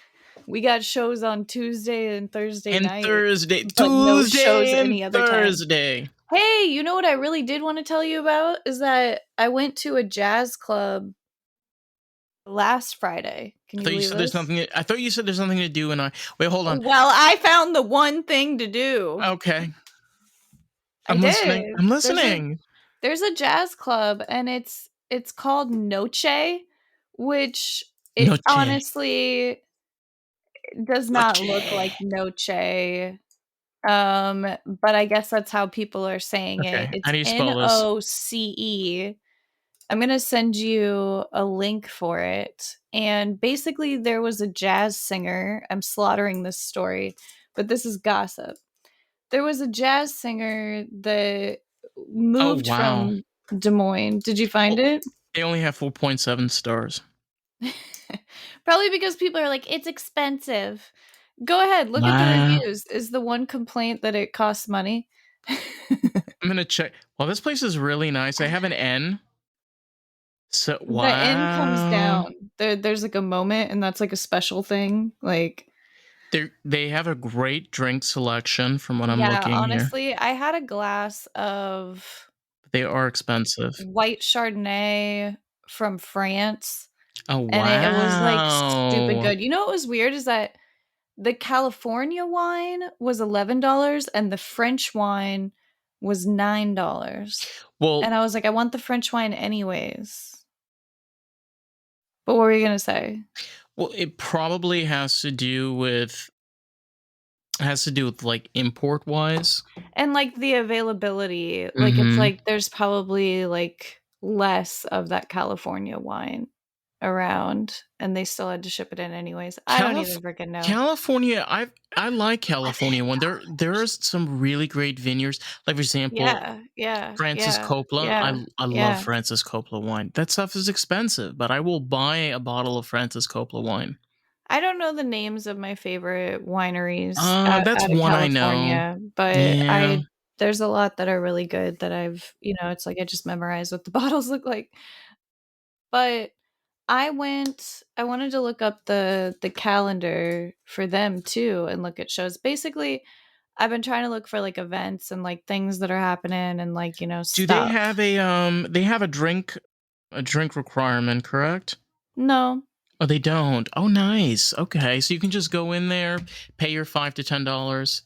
we got shows on Tuesday and Thursday And night, Thursday, but no shows Tuesday and any other time. Thursday. Hey, you know what I really did want to tell you about is that I went to a jazz club last Friday. Can I you thought you believe said there's this? something. I thought you said there's something to do, and I wait. Hold on. Well, I found the one thing to do. Okay, I I'm listening. did. I'm listening. There's a jazz club and it's called Noche, which it Noche, honestly does not look like noche. Noche. But I guess that's how people are saying it. Okay, how It's do you spell this? Noce. I'm going to send you a link for it. And basically, there was a jazz singer. I'm slaughtering this story, but this is gossip. There was a jazz singer that Oh moved wow. from Des Moines. Did you Well, find it? they only have 4.7 stars. Probably because people are like, it's expensive. Go ahead, look at the Wow. reviews. Is the one complaint that it costs money? I'm gonna check. Well, this place is really nice. I have an N. So The end comes wow. down. There's like a moment, and that's like a special thing. Like, They have a great drink selection from what I'm yeah, looking here. honestly, I had a glass of They are expensive. white Chardonnay from France, Oh and it was like stupid wow. good. You know what was weird is that the California wine was $11 and the French wine was $9. And Well, I was like, I want the French wine anyways. But what were you gonna say? it probably has to do with like import wise. And like the availability, like it's Mm-hmm. like there's probably like less of that California wine around and they still had to ship it in anyways. I don't even freaking know. California, I like California one. There's some really great vineyards. Like for example, Yeah, yeah, Francis yeah, Coppola. yeah, I love yeah. Francis Coppola wine. That stuff is expensive, but I will buy a bottle of Francis Coppola wine. I don't know the names of my favorite wineries out That's out of one I know. California, but Yeah. I there's a lot that are really good that I've it's like I just memorize what the bottles look like. But I wanted to look up the calendar for them too and look at shows. Basically, I've been trying to look for like events and like things that are happening and like, Do they stuff. have they have a drink requirement, correct? No. Oh, they don't. Oh, nice. Okay, so you can just go in there, pay your $5 to $10.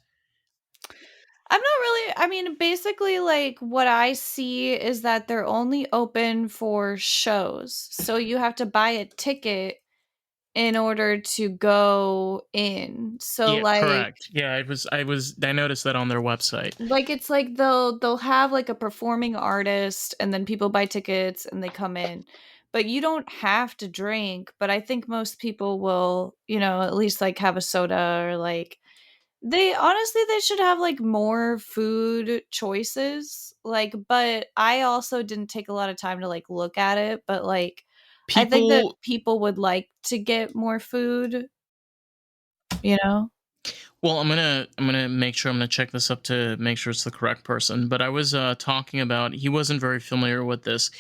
I'm not really I mean, basically like what I see is that they're only open for shows. So you have to buy a ticket in order to go in. So Yeah, like correct. Yeah, I noticed that on their website. it's like they'll have like a performing artist and then people buy tickets and they come in. But you don't have to drink, but I think most people will, at least like have a soda or like they should have like more food choices. Like but I also didn't take a lot of time to like look at it, but like I think that People people would like to get more food, you know? Well, I'm gonna make sure I'm gonna check this up to make sure it's the correct person. But I was talking about he wasn't very familiar with this.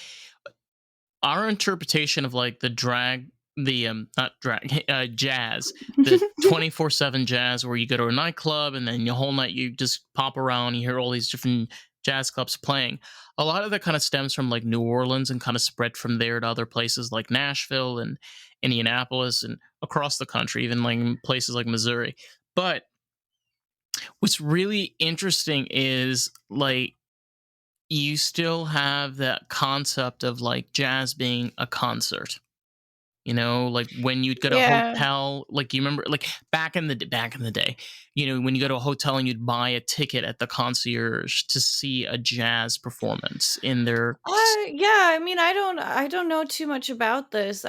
Our interpretation of like the drag, the not drag, jazz, the 24/7 jazz, where you go to a nightclub and then the whole night you just pop around, you hear all these different jazz clubs playing. A lot of that kind of stems from like New Orleans and kind of spread from there to other places like Nashville and Indianapolis and across the country, even like in places like Missouri. But what's really interesting is like you still have that concept of like jazz being a concert. You know, like when you'd go to a Yeah. hotel, like you remember, like back in the day, you know, when you go to a hotel and you'd buy a ticket at the concierge to see a jazz performance in their. Yeah, I mean, I don't know too much about this.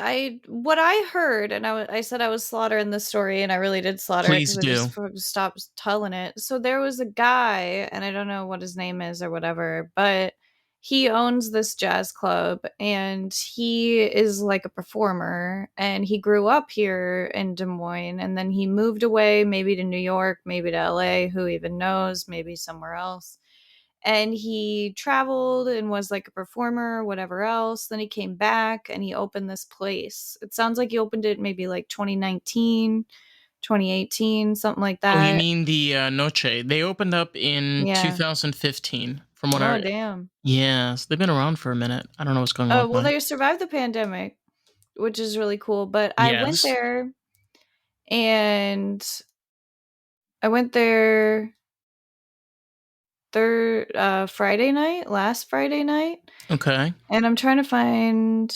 What I heard, and I said I was slaughtering the story, and I really did slaughter it Please because I do. just stopped telling it. So there was a guy, and I don't know what his name is or whatever, but he owns this jazz club, and he is like a performer, and he grew up here in Des Moines, and then he moved away, maybe to New York, maybe to LA, who even knows, maybe somewhere else, and he traveled and was like a performer, whatever else. Then he came back and he opened this place. It sounds like he opened it maybe like 2019, 2018, something like Oh, you that. mean the Noche? They opened up in Yeah. 2015, from what Oh, I. damn. Yes, they've been around for a minute. I don't know what's going on Oh, with well, mine. they survived the pandemic, which is really cool. But Yes. and I went there Friday night, last Friday night, Okay. and I'm trying to find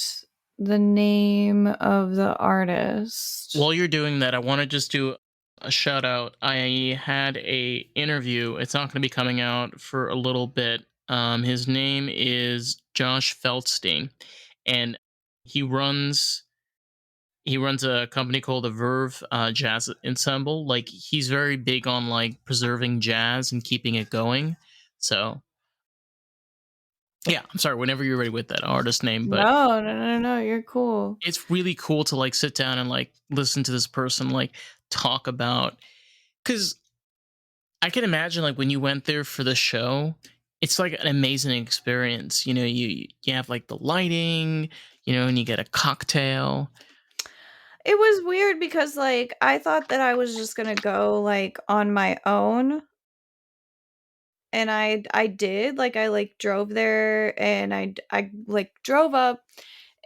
the name of the artist. While you're doing that, I want to just do a shout out. I had a interview. It's not going to be coming out for a little bit. His name is Josh Feldstein, and he runs he runs a company called the Verve Jazz Ensemble. Like he's very big on like preserving jazz and keeping it going. So yeah, I'm sorry. Whenever you're ready with that artist name, but No, no, no, no, you're cool. it's really cool to like sit down and like listen to this person like talk about, because I can imagine like when you went there for the show, it's like an amazing experience. You know, you have like the lighting, you know, and you get a cocktail. It was weird because, like, I thought that I was just gonna go, like, on my own, and I did, like, I, like, drove there, and I, like, drove up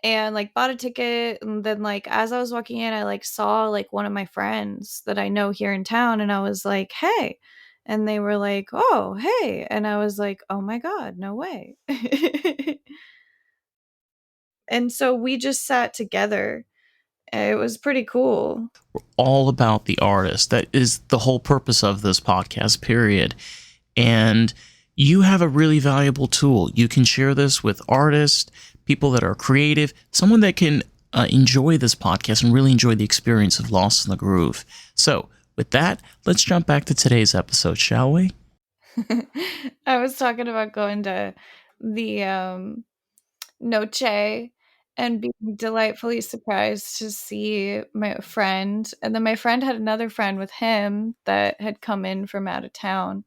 and, like, bought a ticket, and then, like, as I was walking in, I, like, saw, like, one of my friends that I know here in town, and I was like, "Hey," and they were like, "Oh, hey," and I was like, "Oh my god, no way." And so we just sat together. It was pretty cool. All about the artist. That is the whole purpose of this podcast, period. And you have a really valuable tool. You can share this with artists, people that are creative, someone that can enjoy this podcast and really enjoy the experience of Lost in the Groove. So, with that, let's jump back to today's episode, shall we? I was talking about going to the, Noche and being delightfully surprised to see my friend, and then my friend had another friend with him that had come in from out of town,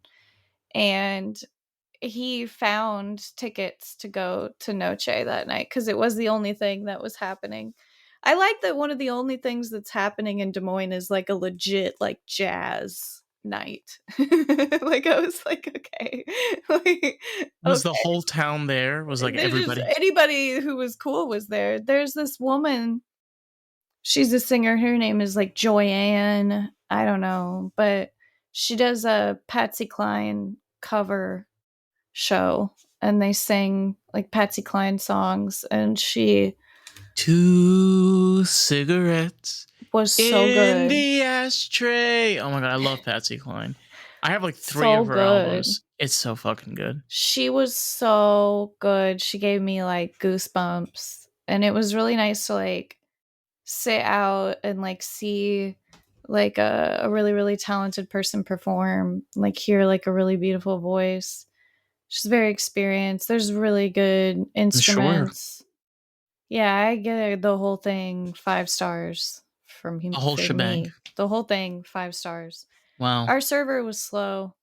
and he found tickets to go to Noche that night because it was the only thing that was happening. I like that one of the only things that's happening in Des Moines is like a legit like jazz night. Like I was like, okay, like Was the okay. whole town there? Was like They just everybody? anybody who was cool was there. There's this woman. She's a singer. Her name is like Joyanne. I don't know, but she does a Patsy Cline cover show, and they sing like Patsy Cline songs, and she Two cigarettes was so in good. the ashtray. Oh my god, I love Patsy Cline. I have like three So of her good. albums. It's so fucking good. She was so good. She gave me like goosebumps, and it was really nice to like sit out and like see like a really really talented person perform, like hear like a really beautiful voice. She's very experienced. There's really good I'm sure. instruments. Yeah, I get the whole thing 5 stars The whole from shebang. me. The whole thing 5 stars. Wow. Our server was slow,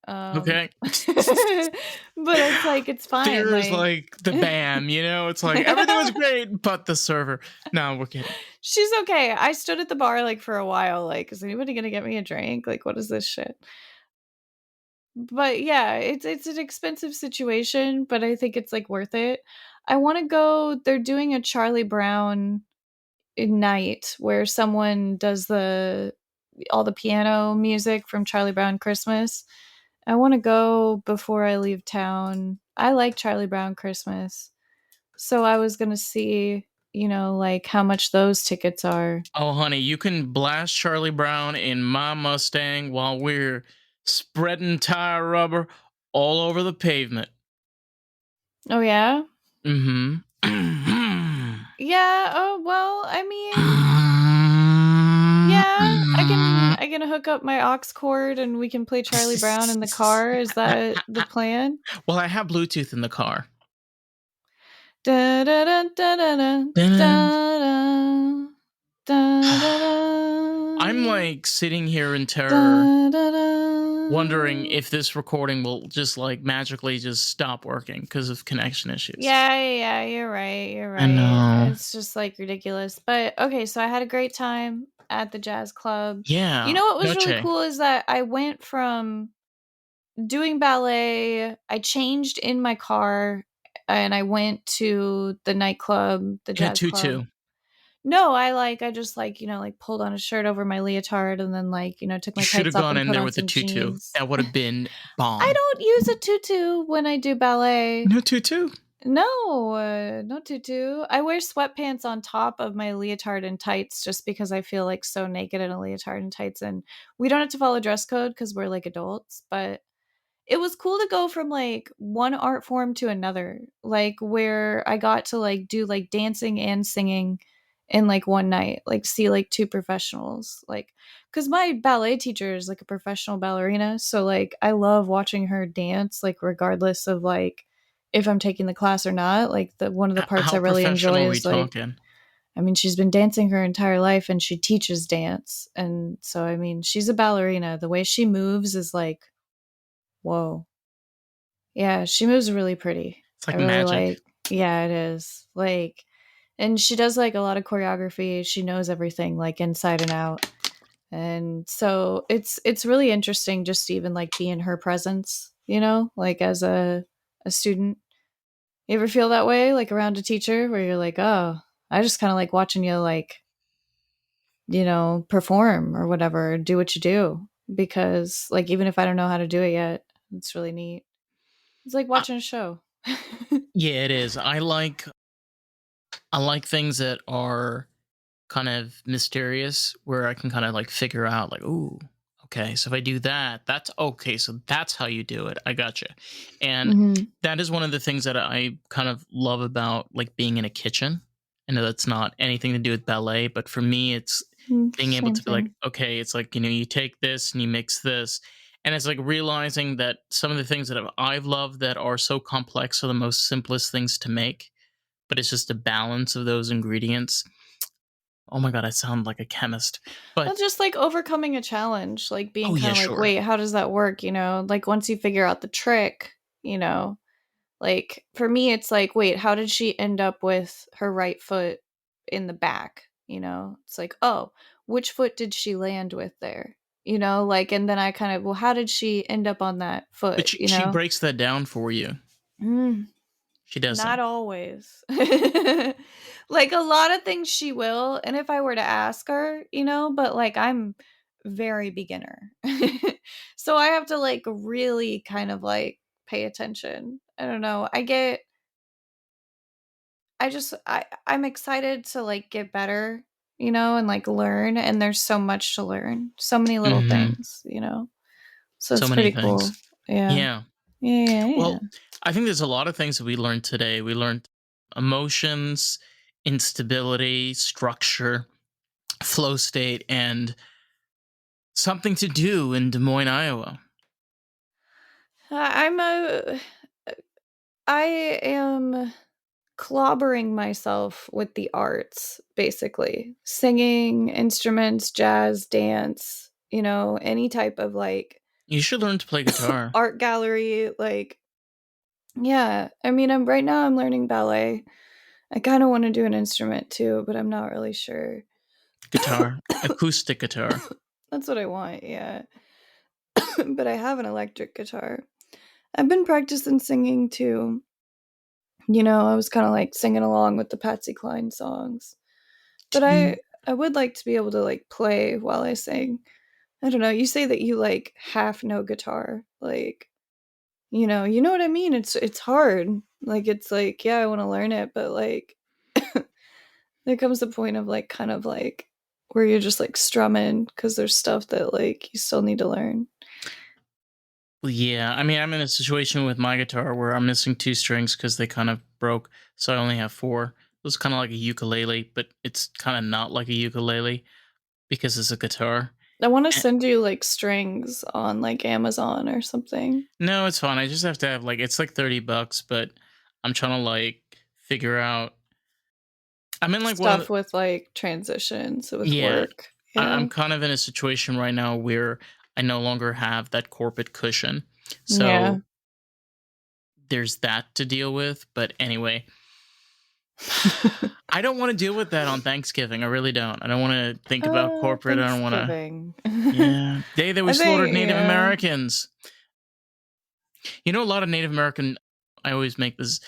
Okay. but it's like, it's fine, Fear is like like the BAM, you know? It's like everything was great, but the server. No, we're kidding. She's okay. I stood at the bar, like, for a while, like, "Is anybody gonna get me a drink? Like, what is this shit?" But, yeah, it's an expensive situation, but I think it's, like, worth it. I wanna go they're doing a Charlie Brown night where someone does all the piano music from Charlie Brown Christmas. I wanna go before I leave town. I like Charlie Brown Christmas. So I was gonna see, like, how much those tickets are. Oh, honey, you can blast Charlie Brown in my Mustang while we're spreading tire rubber all over the pavement. Oh, yeah? Mm hmm. Yeah, oh, well, I mean, yeah, I can hook up my aux cord and we can play Charlie Brown in the car. Is that the plan? Well, I have Bluetooth in the car. Da da da da da da Dun. da da da I'm da like sitting here in terror, da da da. wondering if this recording will just like magically just stop working because of connection issues. Yeah, yeah, you're right. You're I right. know. It's just like ridiculous. But okay, so I had a great time at the jazz club. You Yeah. know what was really Noche. cool is that I went from doing ballet, I changed in my car and I went to the nightclub, the In a jazz club. tutu. No, I just like, like pulled on a shirt over my leotard and then like, took You my should have tights off gone and in put there on with a some tutu. jeans. That would have been I bomb. don't use a tutu when I do ballet. No tutu. No, no tutu. I wear sweatpants on top of my leotard and tights just because I feel like so naked in a leotard and tights. And we don't have to follow dress code because we're like adults, but it was cool to go from like one art form to another, like where I got to like do like dancing and singing in like one night, like see like two professionals, like because my ballet teacher is like a professional ballerina, so like I love watching her dance, like regardless of like if I'm taking the class or not. Like the one of the parts I How really enjoy professional are we is like, talking? I mean, she's been dancing her entire life and she teaches dance, and so I mean she's a ballerina. The way she moves is like, whoa. Yeah, she moves really pretty. It's I like really magic. like, yeah, it is. Like, and she does like a lot of choreography. She knows everything like inside and out. And so it's really interesting just to even like be in her presence, like as a student. You ever feel that way like around a teacher where you're like, "Oh, I just kind of like watching you like, perform or whatever, do what you do." Because like even if I don't know how to do it yet, it's really neat. It's like Uh, watching a show. yeah, it is. I like things that are kind of mysterious where I can kind of like figure out like, ooh, okay, so if I do that, that's okay. So that's how you do it. I gotcha. And Mhm. that is one of the things that I kind of love about like being in a kitchen. I know that's not anything to do with ballet, but for me, it's being able Same to be like, thing. okay, it's like, you take this and you mix this. And it's like realizing that some of the things that I've loved that are so complex are the most simplest things to make, but it's just a balance of those ingredients. Oh my god, I sound like a chemist. Well, But just like overcoming a challenge, like being oh kind yeah, of like, sure. wait, how does that work? Like once you figure out the trick, like for me, it's like, wait, how did she end up with her right foot in the back? It's like, oh, which foot did she land with there? Like, and then I kind of, well, how did she end up on that But foot? she breaks that down for you. Mm, She Not doesn't. always. Like a lot of things she will, and if I were to ask her, but like I'm very beginner. So I have to like really kind of like pay attention. I don't know. I'm excited to like get better, and like learn, and there's so much to learn. So many little Mhm. things. So So it's many pretty things. cool. Yeah. Yeah. Yeah, yeah, yeah. Well, I think there's a lot of things that we learned today. We learned emotions, instability, structure, flow state, and something to do in Des Moines, Iowa. I'm a I am clobbering myself with the arts, basically. Singing, instruments, jazz, dance, any type of like You should learn to play guitar. art gallery, like yeah. I mean, I'm learning ballet. I kind of want to do an instrument too, but I'm not really sure. Guitar. Acoustic guitar. That's what I want, yeah. But I have an electric guitar. I've been practicing singing too. I was kind of like singing along with the Patsy Cline songs. But I would like to be able to like play while I sing. I don't know. You say that you like half know guitar, like you know what I mean. It's hard. Like it's like yeah, I want to learn it, but like there comes the point of like kind of like where you're just like strumming because there's stuff that like you still need to learn. Well, yeah, I mean, I'm in a situation with my guitar where I'm missing two strings because they kind of broke, so I only have four. It's kind of like a ukulele, but it's kind of not like a ukulele because it's a guitar. I want to send you like strings on like Amazon or something. No, it's fine. I just have to have like it's like $30, but I'm trying to like figure out. I'm in like one of Stuff with like transitions with yeah. work. I'm Yeah. kind of in a situation right now where I no longer have that corporate cushion, Yeah. so there's that to deal with. But anyway, I don't want to deal with that on Thanksgiving. I really don't. I don't want to think about corporate. I don't want to. Thanksgiving. Yeah, day that we I slaughtered think Native yeah. Americans. You know, a lot of Native American. I always makes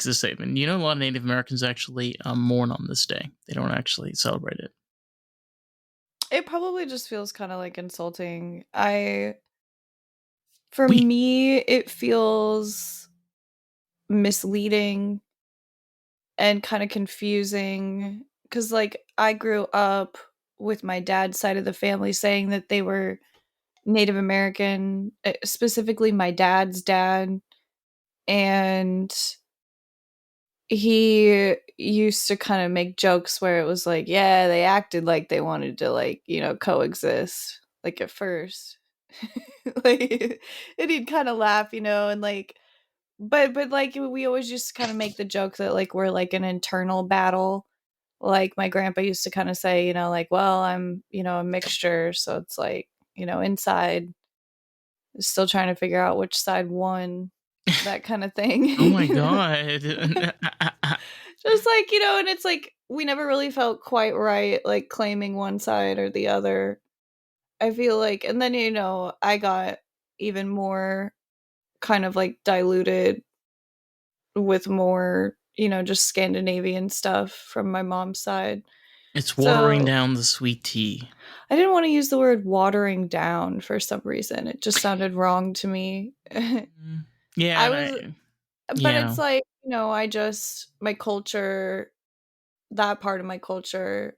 this statement. You know, a lot of Native Americans actually mourn on this day. They don't actually celebrate it. It probably just feels kind of like insulting. For We me it feels misleading and kind of confusing cuz like I grew up with my dad's side of the family saying that they were Native American, specifically my dad's dad, and he used to kind of make jokes where it was like, yeah, they acted like they wanted to like, coexist like at first. Like and he'd kind of laugh, and like but like we always just kind of make the joke that like we're like an internal battle. Like my grandpa used to kind of say, like, well, I'm, a mixture, so it's like, inside still trying to figure out which side won, that kind of oh my thing. god. Just like, and it's like we never really felt quite right, like claiming one side or the other. I feel like, and then, I got even more kind of like diluted with more, just Scandinavian stuff from my mom's side. It's watering So down the sweet tea. I didn't want to use the word watering down for some reason. It just sounded wrong to me. Mm, yeah, I and was, I but it's yeah. like, my culture, that part of my culture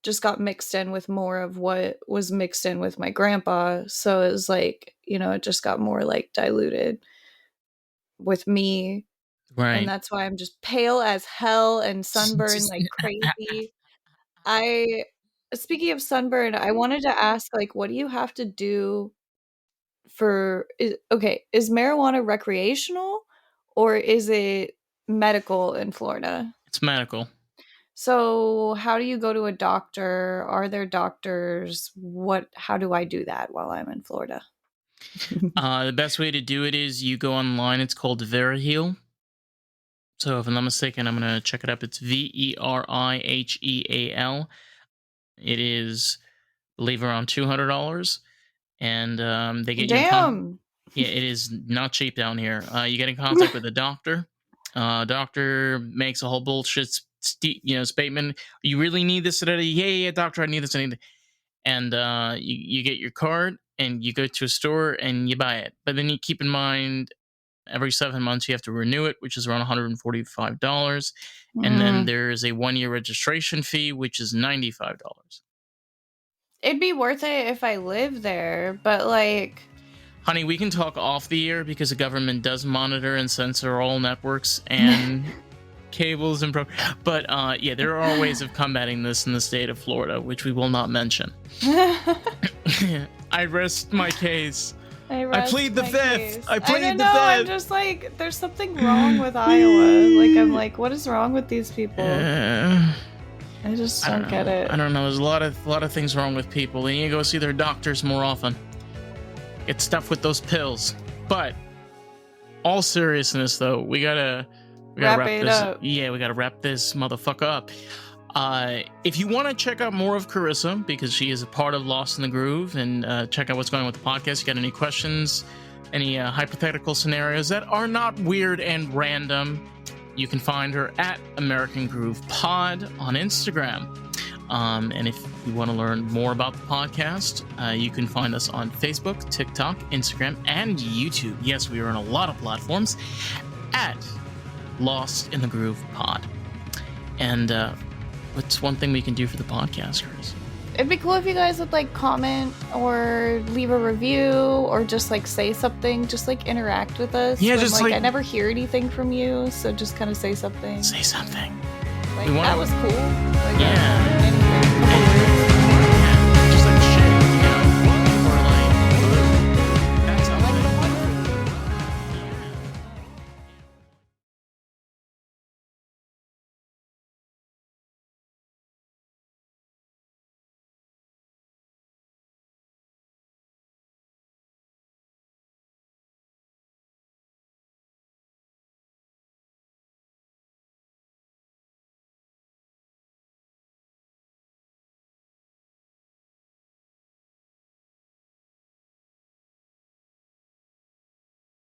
just got mixed in with more of what was mixed in with my grandpa. So it was like, it just got more like diluted with me. And Right. that's why I'm just pale as hell and sunburned like crazy. I Speaking of sunburn, I wanted to ask, like, what do you have to do is marijuana recreational or is it medical in Florida? It's medical. So, how do you go to a doctor? Are there doctors? How do I do that while I'm in Florida? The best way to do it is you go online. It's called Veriheel. So if I'm not mistaken, I'm gonna check it up. It's Veriheal. It is, I believe, around $200, and they get you in con. Damn. Yeah, it is not cheap down here. You get in contact with a doctor. Doctor makes a whole bullshit, statement. You really need this today? Yeah, yeah, doctor, I need this. I need it. And you get your card and you go to a store and you buy it. But then you keep in mind every 7 months you have to renew it, which is around $145. And then Mm. there's a 1 year registration fee, which is $95. It'd be worth it if I live there, but like Honey, we can talk off the air because the government does monitor and censor all networks and cables and but yeah, there are ways of combating this in the state of Florida, which we will not mention. I rest my case. I plead the fifth. I plead the fifth. I'm just like, there's something wrong with Iowa. Like, I'm like, what is wrong with these people? I just don't get it. I don't know. There's a lot of things wrong with people. They need to go see their doctors more often. Get stuff with those pills. But all seriousness, though, we gotta wrap it this up. Yeah, we gotta wrap this motherfucker up. If you want to check out more of Karissa, because she is a part of Lost in the Groove, and check out what's going on with the podcast, you got any questions, any hypothetical scenarios that are not weird and random, you can find her at American Groove Pod on Instagram. And if you want to learn more about the podcast, you can find us on Facebook, TikTok, Instagram, and YouTube. Yes, we are on a lot of platforms at Lost in the Groove Pod. And what's one thing we can do for the podcast, Chris? It'd be cool if you guys would like comment or leave a review or just like say something, just like interact with us. Yeah, just like I never hear anything from you, so just kind of say something. Say something. Like, that was cool. Like, yeah.